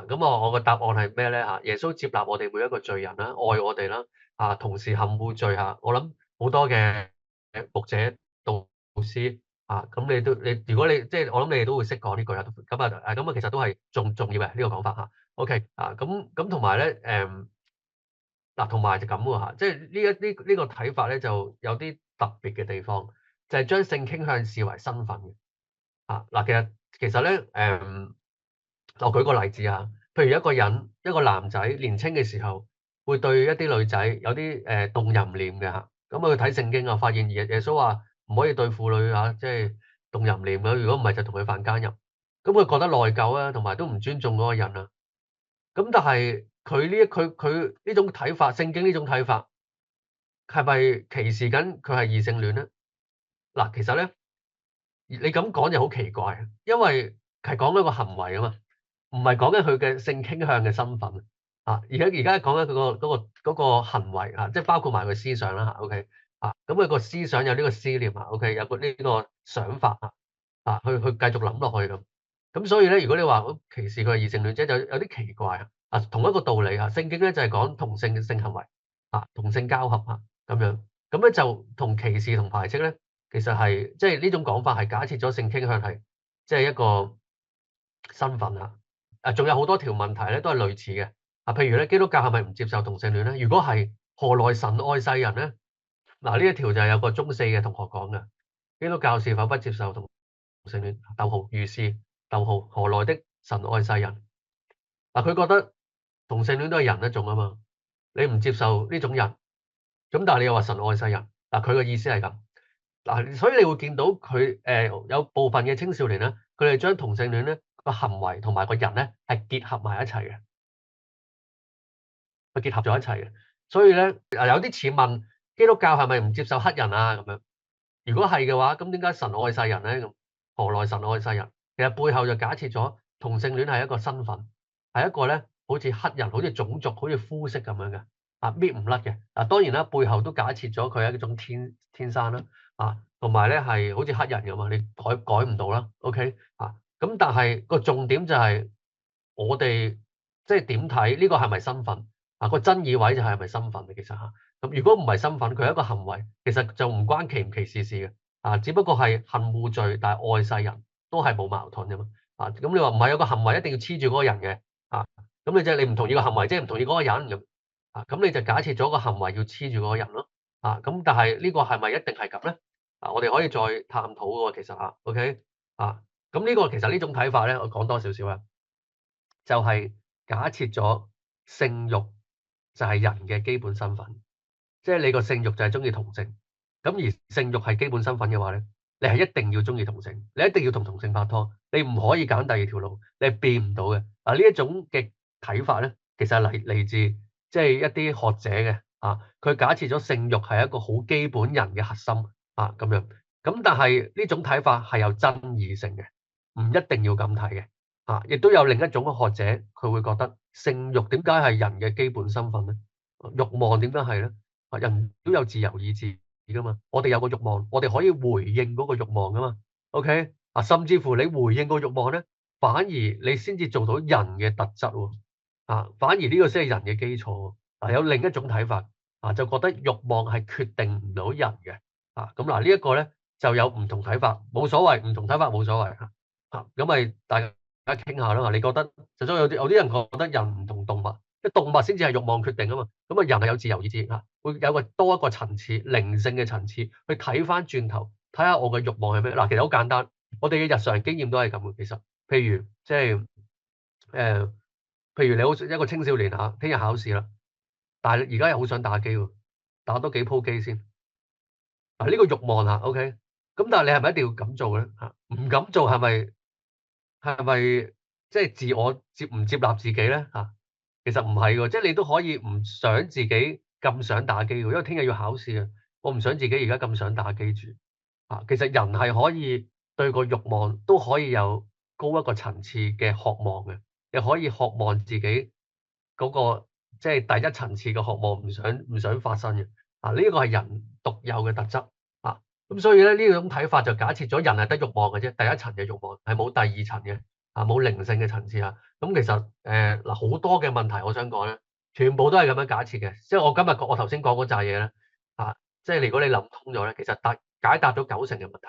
咁我個答案係咩咧？耶穌接納我哋每一個罪人啦，愛我哋啦同時恨惡罪我諗好多嘅牧者導師咁如果你即係我諗你哋都會識講呢句咁其實都係重要嘅呢個講法OK 咁同埋咧同埋就咁喎即係呢個睇法咧就有啲特別嘅地方，就係將性傾向視為身份嘅其實咧我舉個例子譬如一個男仔年青嘅時候，會對一啲女仔有啲動淫念嘅咁佢睇聖經發現耶穌話唔可以對婦女即係動淫念嘅，如果唔係就同佢犯奸淫，咁佢覺得內疚同埋都唔尊重嗰個人咁但係佢呢種睇法，聖經呢種睇法係咪歧視緊佢係異性戀咧？其實咧你咁講就好奇怪，因為係講一個行為嘛。唔係講緊佢嘅性傾向嘅身份而家講緊佢嗰個行為即係包括埋佢思想啦OK 咁佢個思想有呢個思念OK 有個呢個想法去繼續諗落去咁所以咧，如果你話歧視佢係異性戀者，就有啲奇怪同一個道理聖經咧就係講同性嘅性行為同性交合咁樣，咁咧就同歧視同排斥咧，其實係即係呢種講法係假設咗性傾向係即係一個身份仲有好多條問題咧，都係類似嘅譬如咧，基督教係咪唔接受同性戀咧？如果係，何來神愛世人咧？呢一條就係有個中四嘅同學講嘅，基督教是否不接受同性戀？逗號如是，逗號何來的神愛世人？佢覺得同性戀都係人一種啊嘛，你唔接受呢種人，咁但係你又話神愛世人，佢嘅意思係咁所以你會見到佢有部分嘅青少年咧，佢哋將同性戀咧個行為同埋個人咧係結合埋一齊嘅，佢結合咗一齊嘅。所以咧有啲似問基督教係咪唔接受黑人咁樣？如果係嘅話，咁點解神愛世人咧？咁何來神愛世人？其實背後就假設咗同性戀係一個身份，係一個咧好似黑人、好似種族、好似膚色咁樣嘅搣唔甩嘅。當然啦，背後都假設咗佢係一種天生啦同埋咧係好似黑人咁你改唔到啦。OK 咁但係個重點就係我哋即係點睇呢個係咪身份個爭議位就係咪身份其實咁如果唔係身份，佢係一個行為，其實就唔關歧唔歧視事嘅只不過係恨惡罪，但係愛世人都係冇矛盾嘅嘛咁你話唔係有個行為一定要黐住嗰個人嘅咁你即係你唔同意個行為，即係唔同意嗰個人咁你就假設咗個行為要黐住嗰個人咯咁但係呢個係咪一定係咁咧我哋可以再探討嘅喎，其實OK 咁呢個其實呢種睇法咧，我講多少少就係假設咗性慾就係人嘅基本身份。即係你個性慾就係中意同性，咁而性慾係基本身份嘅話咧，你係一定要中意同性，你一定要同同性拍拖，你唔可以揀第二條路，你係變唔到嘅。呢一種嘅睇法咧，其實係嚟自即係一啲學者嘅佢假設咗性慾係一個好基本人嘅核心咁樣，咁但係呢種睇法係有爭議性嘅，唔一定要咁睇嘅亦都有另一種嘅學者，佢會覺得性慾點解係人嘅基本身份咧？慾望點解係咧？人都有自由意志噶嘛，我哋有個慾望，我哋可以回應嗰個慾望噶嘛。OK 甚至乎你回應個慾望咧，反而你先至做到人嘅特質喎。反而呢個先係人嘅基礎喎。有另一種睇法就覺得慾望係決定唔到人嘅。咁嗱呢一個咧就有唔同睇法，冇所謂，唔同睇法冇所謂咁咪大家傾下啦。你覺得就所以有啲人覺得人唔同動物，即係動物先至係慾望決定啊嘛。咁人係有自由意志會有多一個層次靈性嘅層次去睇翻轉頭，睇下我嘅慾望係咩嗱。其實好簡單，我哋嘅日常經驗都係咁嘅。其實譬如即係譬如你好一個青少年聽日考試啦，但係而家又好想打機喎，打多幾鋪機先呢個慾望OK。咁但係你係咪一定要咁做咧唔敢做係咪即係自我接唔接納自己咧其實唔係喎，即係你都可以唔想自己咁想打機喎，因為聽日要考試啊，我唔想自己而家咁想打機住其實人係可以對個慾望都可以有高一個層次嘅渴望嘅，你可以渴望自己嗰個即係第一層次嘅渴望唔想發生嘅呢個係人獨有嘅特質咁所以咧呢種睇法就假設咗人係得慾望嘅啫，第一層嘅慾望係冇第二層嘅冇靈性嘅層次咁其實嗱好多嘅問題我想講咧，全部都係咁樣假設嘅，即係我頭先講嗰扎嘢咧即係如果你諗通咗咧，其實解答咗90%嘅問題。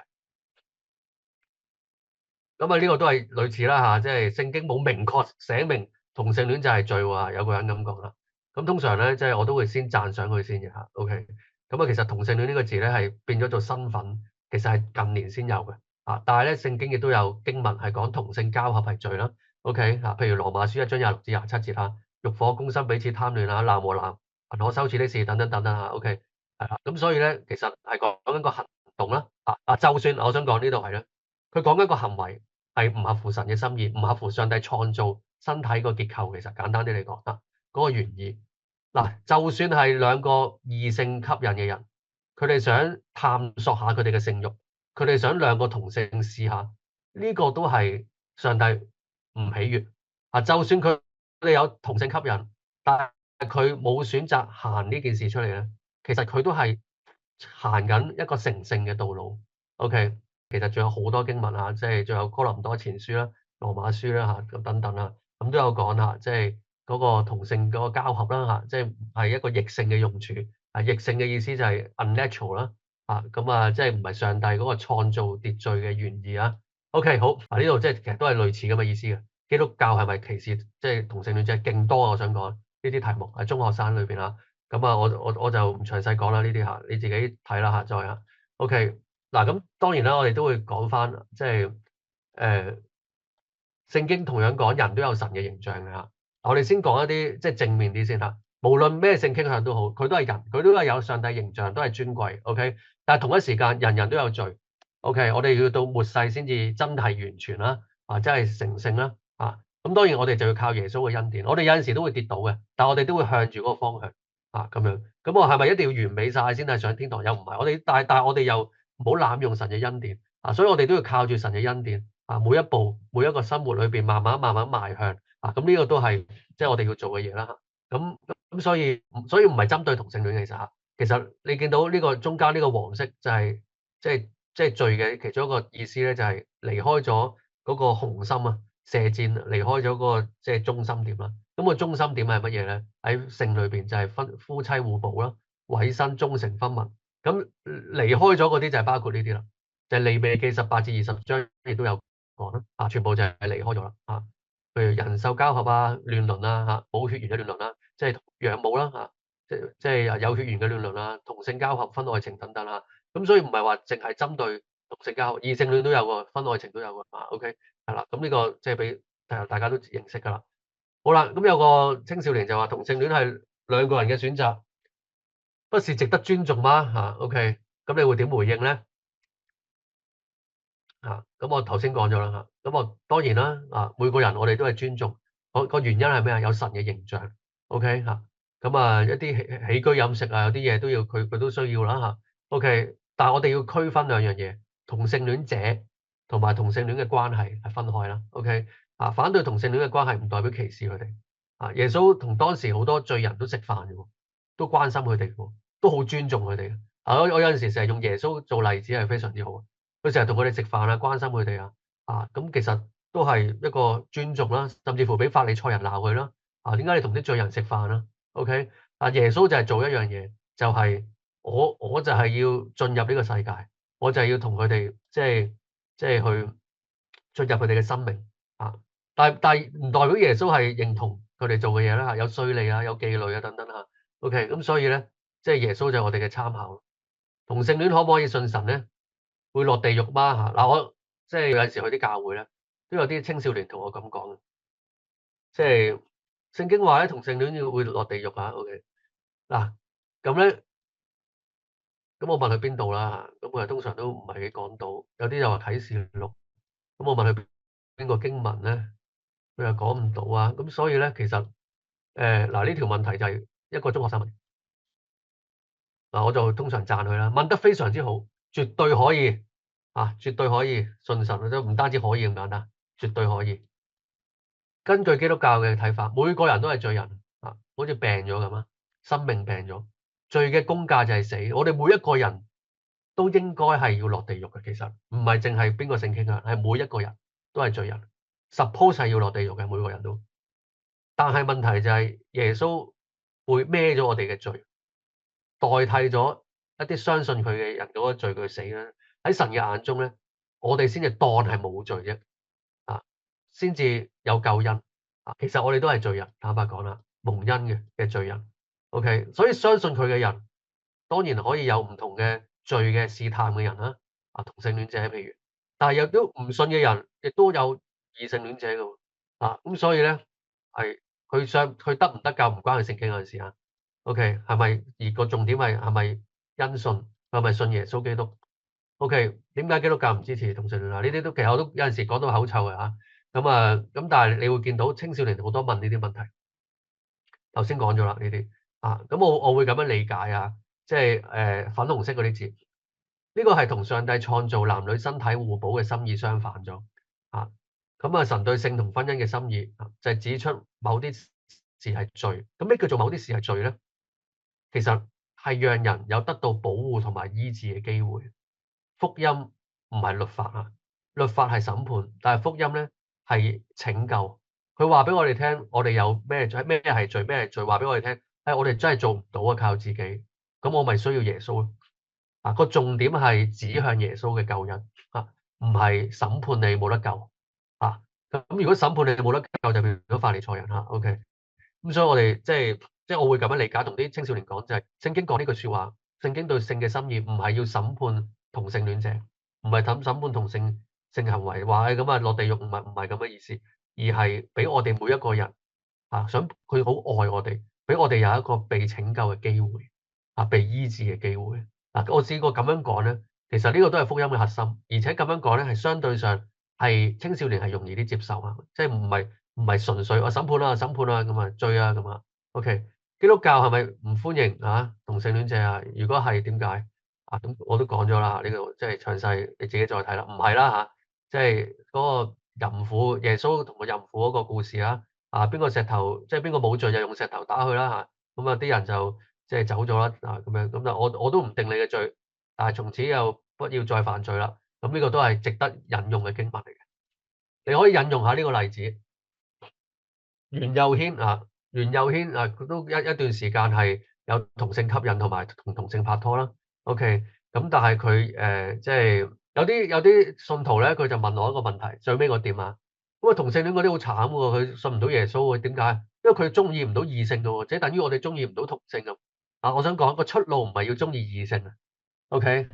咁呢個都係類似啦即係聖經冇明確寫明同性戀就係罪喎，有個人咁講啦。咁通常咧，即係我都會先讚賞佢先嘅OK。咁其實同性戀呢個字咧係變咗做身份，其實係近年先有嘅但係咧聖經亦都有經文係講同性交合係罪啦。OK 譬如羅馬書1章26至27節欲火攻心彼此貪戀男和男行可羞恥的事等等等等OK 係啦。咁所以咧其實係講緊個行動啦就算我想講呢度係咧，佢講緊個行為係唔合乎神嘅心意，唔合乎上帝創造身體個結構。其實簡單啲嚟講嗰個原意就算係兩個異性吸引嘅人，佢哋想探索下佢哋嘅性慾，佢哋想兩個同性試下，呢個都係上帝唔喜悅就算佢哋有同性吸引，但係佢冇選擇行呢件事出嚟咧，其實佢都係行緊一個成聖嘅道路。OK。其實仲有好多經文即係仲有哥林多前書啦、羅馬書啦咁等等咁都有講即係嗰個同性嗰個交合啦即係一個逆性嘅用處逆性嘅意思就係 unnatural 啦咁即係唔係上帝嗰個創造秩序嘅原意OK 好呢度即係其實都係類似咁嘅意思嘅。基督教係咪歧視即係同性戀者勁多我想講呢啲題目喺中學生裏邊咁我就唔詳細講啦呢啲你自己睇啦再OK。咁當然啦，我哋都會講翻，即係聖經同樣講人都有神嘅形象嘅我哋先講一啲即係正面啲先無論咩性傾向都好，佢都係人，佢都係有上帝形象，都係尊貴。OK，但係同一時間，人人都有罪。OK，我哋要到末世先至真係完全啦，真係成聖啦。咁當然我哋就要靠耶穌嘅恩典。我哋有陣時都會跌倒嘅，但係我哋都會向住嗰個方向咁樣。咁我係咪一定要完美晒先係上天堂？又唔係。但係我哋又唔好濫用神嘅恩典所以我哋都要靠住神嘅恩典每一步每一個生活裏邊慢慢邁向咁呢個都係即係我哋要做嘅嘢啦咁所以唔係針對同性戀其實你見到呢個中間呢個黃色就係即係罪嘅其中一個意思咧，就係離開咗嗰個紅心射箭離開咗嗰個即係中心點啦。咁個中心點係乜嘢咧？喺性裏邊就係夫妻互補啦，委身忠誠分民。咁離開咗嗰啲就係包括呢啲啦，就係利未記18至20章亦都有講啦全部就係離開咗啦譬如人獸交合亂倫冇血緣嘅亂倫即係養母啦即係有血緣嘅亂倫同性交合、婚外情等等咁所以唔係話淨係針對同性交合，異性戀都有喎，婚外情都有喎OK 係啦，咁呢個即係俾大家都認識㗎啦。好啦，咁有個青少年就話同性戀係兩個人嘅選擇。不是值得尊重嗎？OK，咁你會點回應咧？咁我頭先講咗啦咁我當然啦每個人我哋都係尊重，個原因係咩啊？有神嘅形象，OK 咁一啲起居飲食有啲嘢都要佢都需要啦OK，但係我哋要區分兩樣嘢，同性戀者同埋同性戀嘅關係係分開啦，OK 反對同性戀嘅關係唔代表歧視佢哋耶穌同當時好多罪人都食飯嘅喎，都關心佢哋喎，都好尊重佢哋我有陣時成日用耶穌做例子係非常之好。佢成日同佢哋食飯關心佢哋咁其實都係一個尊重啦，甚至乎俾法利賽人鬧佢啦點解你同啲罪人食飯啦？OK 耶穌就係做一樣嘢，就係我就係要進入呢個世界，我就係要同佢哋即係去進入佢哋嘅生命但係唔代表耶穌係認同佢哋做嘅嘢啦有稅吏有妓女等等OK 咁所以咧即係耶穌就係我哋嘅參考。同性戀可唔可以信神咧？會落地獄嗎？嗱，我即係有陣時去啲教會咧，都有啲青少年同我咁講，即係聖經話咧同性戀要會落地獄OK，嗱咁咧，咁我問佢邊度啦？咁佢通常都唔係幾講到，有啲就話啟示錄，咁我問佢邊個經文咧，佢又講唔到咁所以咧其實嗱呢條問題就係一個中學生問我就通常讚佢啦，問得非常之好，絕對可以絕對可以信神都唔單止可以咁簡單，絕對可以。根據基督教嘅睇法，每個人都係罪人好似病咗咁生命病咗，罪嘅工價就係死。我哋每一個人都應該係要落地獄嘅，其實唔係淨係邊個聖經係每一個人都係罪人，suppose 係要落地獄嘅每個人都。但係問題就係耶穌會孭咗我哋嘅罪，代替咗一啲相信佢嘅人嗰個罪佢死啦。喺神嘅眼中咧，我哋先至當係冇罪啫先至有救恩其實我哋都係罪人，坦白講啦，蒙恩嘅罪人。OK，所以相信佢嘅人，當然可以有唔同嘅罪嘅試探嘅人啦同性戀者譬如，但係亦都唔信嘅人，亦都有異性戀者嘅咁所以咧係佢得唔得救唔關佢聖經嗰陣時OK，係咪而個重點係咪因信，係咪信耶穌基督？OK，點解基督教唔支持同性戀呢啲都其實我都有陣時講到口臭嘅咁但係你會見到青少年好多問呢啲問題，頭先講咗啦呢啲咁我會咁樣理解即係粉紅色嗰啲字，呢個係同上帝創造男女身體互補嘅心意相反咗咁神對性同婚姻嘅心意就係指出某啲事係罪，咁咩叫做某啲事係罪咧？其實係讓人有得到保護同埋醫治嘅機會。福音唔係律法律法係審判，但係福音咧係拯救。佢話俾我哋聽，我哋有咩罪，咩係罪，咩係罪，話俾我哋聽。我哋真係做唔到靠自己，咁我咪需要耶穌咯。個重點係指向耶穌嘅救恩唔係審判你冇得救咁如果審判你冇得救，就變咗法利賽人OK。咁所以我哋即係我會咁樣理解，同啲青少年講就係聖經講呢句說話，聖經對性嘅心意唔係要審判同性戀者，唔係審判同性行為，話咁落地獄，唔係咁嘅意思，而係俾我哋每一個人想佢好愛我哋，俾我哋有一個被拯救嘅機會被醫治嘅機會我試過咁樣講咧，其實呢個都係福音嘅核心，而且咁樣講咧係相對上係青少年係容易啲接受即係唔係純粹我審判審判咁追咁OK，基督教係咪唔歡迎同性戀者如果係點解咁我都講咗啦，呢個即係詳細你自己再睇啦，唔係啦即係嗰個淫婦耶穌同個淫婦嗰個故事邊個石頭即係邊個冇罪就用石頭打佢啦咁啲人就即係走咗啦咁樣咁就我都唔定你嘅罪，但係從此又不要再犯罪啦。咁呢個都係值得引用嘅經文嚟嘅，你可以引用下呢個例子。袁佑軒袁佑軒佢都一段時間係有同性吸引同埋同性拍拖啦。OK，咁但係佢即係有啲信徒咧，佢就問我一個問題，最尾個點咁同性戀嗰啲好慘喎，佢信唔到耶穌喎，點解？因為佢中意唔到異性㗎喎，即係等於我哋中意唔到同性咁我想講個出路唔係要中意異性OK，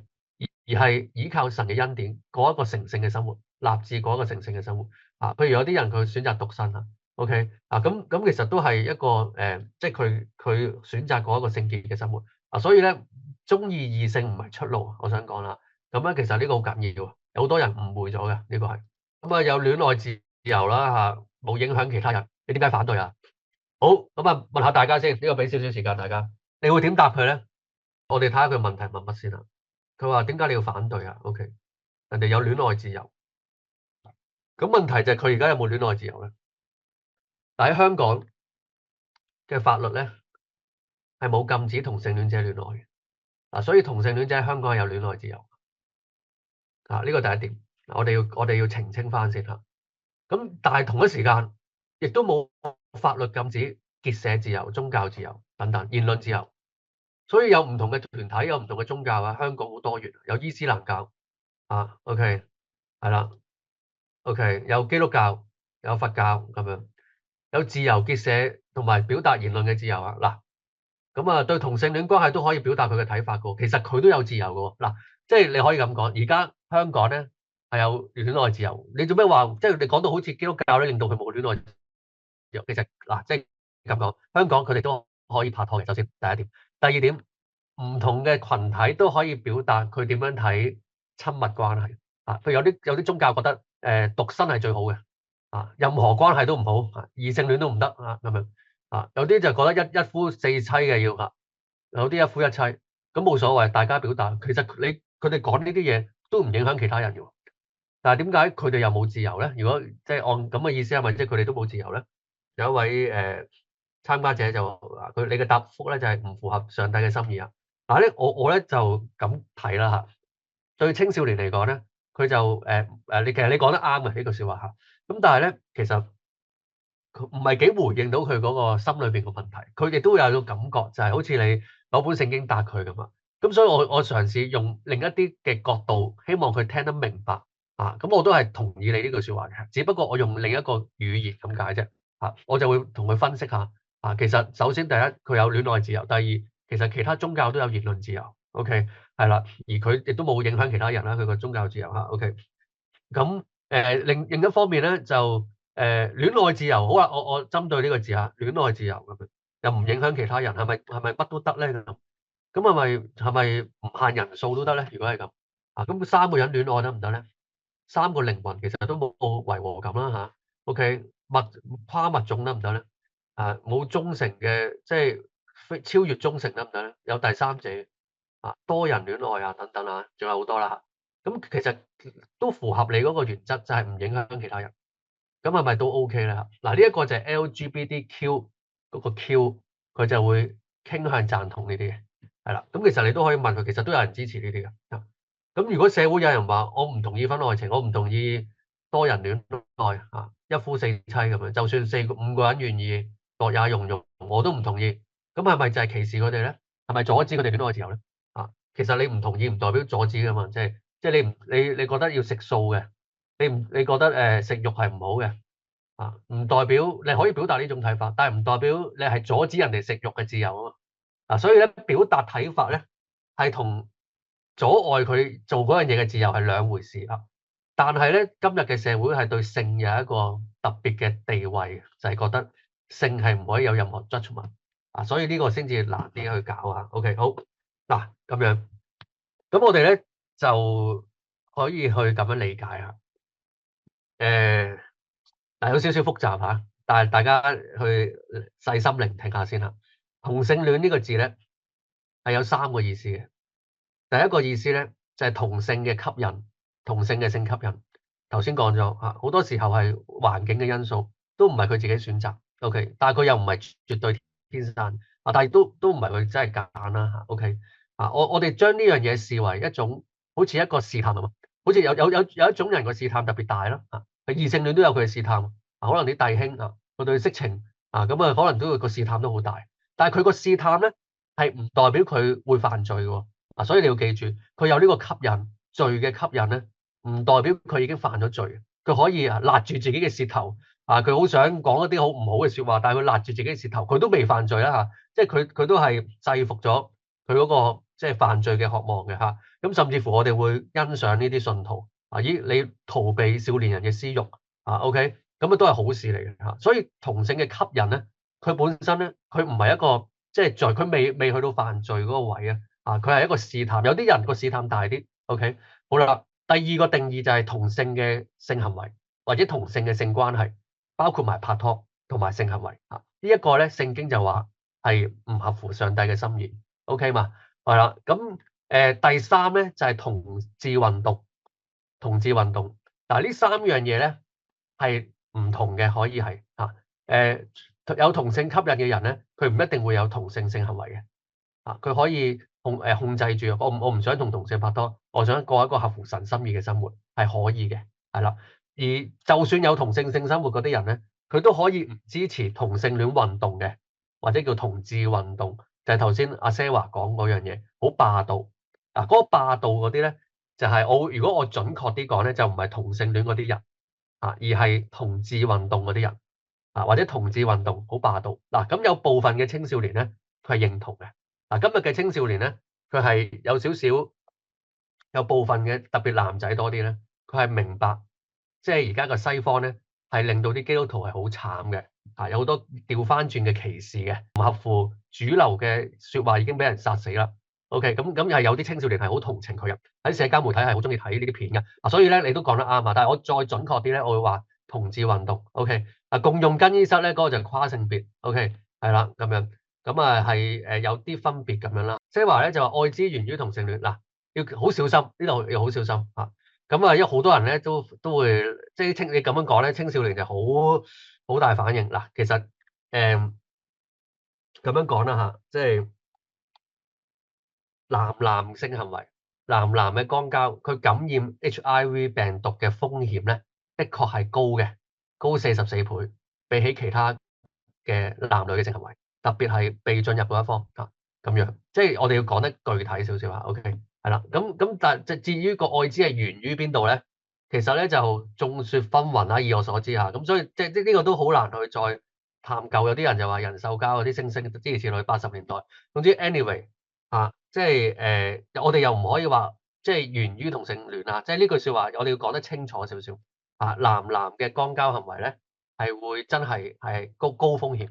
而係依靠神嘅恩典過一個成聖嘅生活，立志過一個成聖嘅生活譬如有啲人佢選擇獨身OK，咁其實都係一個即係佢選擇過一個聖潔嘅生活所以咧，中意異性唔係出路，我想講啦。咁咧，其實呢個好緊要，有好多人誤會咗嘅呢個係。咁啊，有戀愛自由啦嚇，冇影響其他人，你點解反對啊？好，咁啊，問下大家先，呢個俾少少時間大家，你會點答佢咧？我哋睇下佢問題問乜先啦。佢話點解你要反對啊？OK，人哋有戀愛自由，咁問題就係佢而家有冇戀愛自由咧？但喺香港嘅法律咧係冇禁止同性戀者戀愛嘅，所以同性戀者喺香港係有戀愛自由。呢個第一點，我哋要澄清翻先嚇。咁但係同一時間，亦都冇法律禁止結社自由、宗教自由等等言論自由。所以有唔同嘅團體，有唔同嘅宗教啊。香港好多元，有伊斯蘭教OK 係啦，OK 有基督教、有佛教咁樣，有自由結社同埋表達言論嘅自由啊。嗱，咁啊對同性戀關係都可以表達佢嘅睇法㗎，其實佢都有自由㗎喎。嗱，即係你可以咁講，而家香港咧係有戀愛自由。你做咩話即係你講到好似基督教咧，令到佢冇戀愛自由？其實嗱，即係咁講，香港佢哋都可以拍拖嘅。首先第一點，第二點，唔同嘅群體都可以表達佢點樣睇親密關係譬如有啲宗教覺得獨身係最好嘅任何關係都唔好異性戀都唔得咁樣有啲就覺得一夫四妻嘅要有啲一夫一妻，咁冇所謂，大家表達。其實佢哋講呢啲嘢都唔影響其他人嘅，但係點解佢哋又冇自由咧？如果即係按咁嘅意思係咪即係佢哋都冇自由咧？有一位參加者就話你嘅答覆咧就係唔符合上帝嘅心意啊！但係咧我咧就咁睇啦對青少年嚟講咧，佢就其實你講得啱嘅呢句説話咁但係咧其實佢唔係幾回應到佢嗰個心裏邊嘅問題，佢亦都有個感覺，就係好似你攞本聖經答佢咁咁所以我嘗試用另一啲嘅角度，希望佢聽得明白咁我都係同意你呢句説話嘅，只不過我用另一個語言咁解啫我就會同佢分析下其實首先第一佢有戀愛自由，第二其實其他宗教都有言論自由，OK 係啦，而佢亦都冇影響其他人啦，佢個宗教自由OK 咁另一方面咧就戀愛自由好啦，我針對呢個字戀愛自由咁樣又唔影響其他人，係咪乜都得咧咁？咁係咪唔限人數都得咧？如果係咁咁三個人戀愛得唔得咧？三個靈魂其實都冇違和感啦OK，跨物種得唔得咧？冇忠誠嘅，即係超越忠誠得唔得咧？有第三者多人戀愛等等仲有好多啦咁其實都符合你嗰個原則，就係唔影響其他人。咁係咪都 OK 咧？嗱，呢一個就係 LGBTQ 嗰個 Q，佢就會傾向贊同呢啲嘅，係啦。咁其實你都可以問佢，其實都有人支持呢啲嘅。咁如果社會有人話我唔同意婚外情，我唔同意多人戀愛一夫四妻咁樣，就算五個人願意樂也融融，我都唔同意。咁係咪就係歧視佢哋咧？係咪阻止佢哋戀愛自由咧？其實你唔同意唔代表阻止噶嘛，即係你覺得要食素嘅。你覺得食肉係唔好嘅唔代表你可以表達呢種睇法，但係唔代表你係阻止人哋食肉嘅自由所以咧表達睇法咧係同阻礙佢做嗰樣嘢嘅自由係兩回事但係咧今日嘅社會係對性有一個特別嘅地位，就係覺得性係唔可以有任何 judgment 所以呢個先至難啲去搞OK 好嗱咁樣，咁我哋咧就可以去咁樣理解有少少複雜但係大家去細心聆聽下先同性戀呢個字咧係有三個意思嘅。第一個意思咧就係同性嘅吸引，同性嘅性吸引。頭先講咗好多時候係環境嘅因素，都唔係佢自己選擇。OK，但係佢又唔係絕對天生但係都唔係佢真係揀啦OK，我哋將呢樣嘢視為一種好似一個試探好似有一種人個試探特別大咯異性戀都有佢嘅試探可能啲弟兄佢對色情咁可能都個試探都好大，但係佢個試探咧係唔代表佢會犯罪嘅所以你要記住，佢有呢個吸引罪嘅吸引咧，唔代表佢已經犯咗罪，佢可以勒住自己嘅舌頭佢好想講一啲好唔好嘅說話，但係佢勒住自己嘅舌頭，佢都未犯罪啦即係佢都係制服咗佢嗰個即係犯罪嘅渴望嘅咁甚至乎我哋會欣賞呢啲信徒咦你逃避少年人嘅私欲OK，咁都係好事嚟嘅所以同性嘅吸引咧，佢本身咧佢唔係一個即係在佢未去到犯罪嗰個位佢係一個試探，有啲人個試探大啲，OK，好啦，第二個定義就係同性嘅性行為或者同性嘅性關係，包括埋拍拖同埋性行為呢一個咧，聖經就話係唔合乎上帝嘅心意，OK 嘛，係啦，咁第三咧就係同志運動，嗱呢三樣嘢咧係唔同嘅，可以係有同性吸引嘅人咧，佢唔一定會有同性性行為嘅佢可以控制住我唔想同同性拍拖，我想過一個合乎神心意嘅生活係可以嘅，係啦。而就算有同性性生活嗰啲人咧，佢都可以唔支持同性戀運動嘅，或者叫同志運動，就係頭先阿 Sarah 講嗰樣嘢，好霸道嗰個霸道嗰啲咧，就係如果我準確啲講咧，就唔係同性戀嗰啲人而係同志運動嗰啲人或者同志運動好霸道嗱。咁有部分嘅青少年咧，佢係認同嘅今日嘅青少年咧，佢係有少少有部分嘅特別男仔多啲咧，佢係明白即係而家個西方咧係令到啲基督徒係好慘嘅有好多調翻轉嘅歧視嘅，唔合乎主流嘅説話已經俾人殺死啦。OK，咁又係有啲青少年係好同情佢喺社交媒體係好中意睇呢啲片嘅所以咧你都講得啱但係我再準確啲咧，我會話同志運動 OK 共用更衣室咧嗰個就係跨性別 OK 係啦咁樣。咁係有啲分別咁樣啦，即係話咧就話愛滋源於同性戀嗱，要好小心呢度要好小心咁因為好多人咧都會即係你咁樣講咧，青少年就好大反應嗱。其實咁樣講啦即係男性行為，男嘅肛交，佢感染 HIV 病毒嘅風險咧，的確係高嘅，高44倍，比起其他嘅男女嘅性行為。特別係被進入嗰一方咁樣，即係我哋要講得具體少少OK 係啦。咁但係至於個愛滋係源於邊度咧？其實咧就眾說紛紜啦，以我所知咁所以即係呢個都好難去再探究。有啲人就話人獸交嗰啲猩猩諸如此類，80年代。總之 anyway 即係我哋又唔可以話即係源於同性戀即係呢句説話，我哋要講得清楚少少男嘅肛交行為咧係會真係高風險。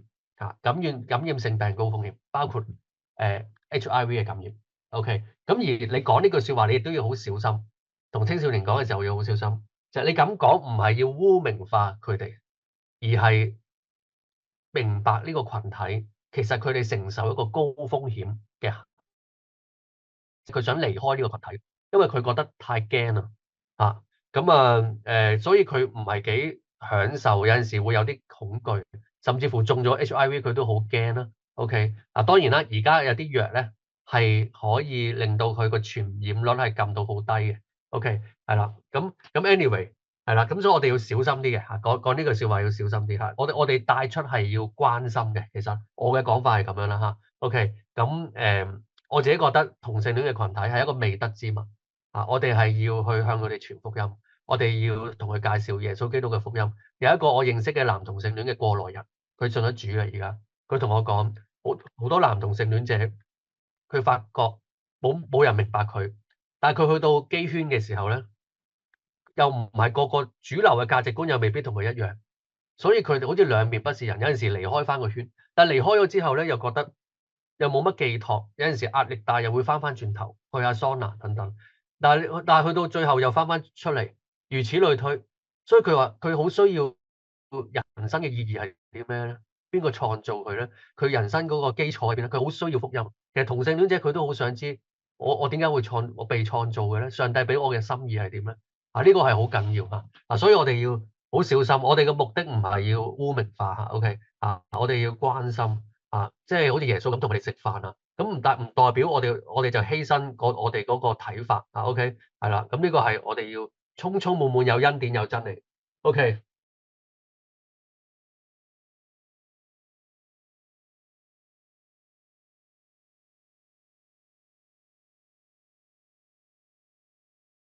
感染性病高風險，包括HIV 嘅感染。OK，咁而你講呢句説話，你亦都要好小心。同青少年講嘅時候要好小心，就係你咁講唔係要污名化佢哋，而係明白呢個群體其實佢哋承受一個高風險嘅，佢想離開呢個群體，因為佢覺得太驚啦所以佢唔係幾享受，有陣時會有啲恐懼。甚至乎中咗 HIV 佢都好驚啦。OK 當然啦，而家有啲藥咧係可以令到佢個傳染率係撳到好低嘅。OK 係啦，咁 anyway 係啦，咁所以我哋要小心啲嘅講呢句説話要小心啲我哋帶出係要關心嘅。其實我嘅講法係咁樣啦OK，咁我自己覺得同性戀嘅群體係一個未得之民我哋係要去向佢哋傳福音。我哋要同佢介紹耶穌基督嘅福音。有一個我認識嘅男同性戀嘅過來人，佢信咗主嘅而家，佢同我講，好多男同性戀者，佢發覺冇人明白佢，但係佢去到基圈嘅時候咧，又唔係個個主流嘅價值觀又未必同佢一樣，所以佢哋好似兩面不是人。有陣時離開翻個圈，但係離開咗之後咧，又覺得又冇乜寄託，有陣時壓力大又會翻轉頭去下桑拿等等，但係去到最後又翻出嚟。如此類推，所以佢話佢好需要人生嘅意義係啲咩咧？邊個創造佢咧？佢人生嗰個基礎喺邊咧？佢好需要福音。其實同性戀者佢都好想知我點解會我被創造嘅咧？上帝俾我嘅心意係點咧？呢個係好緊要所以我哋要好小心。我哋嘅目的唔係要污名化OK 我哋要關心即係好似耶穌咁同我哋食飯咁唔代表我哋就犧牲我哋嗰個睇法OK 係啦。咁呢個係我哋要充滿有恩典有真理。OK，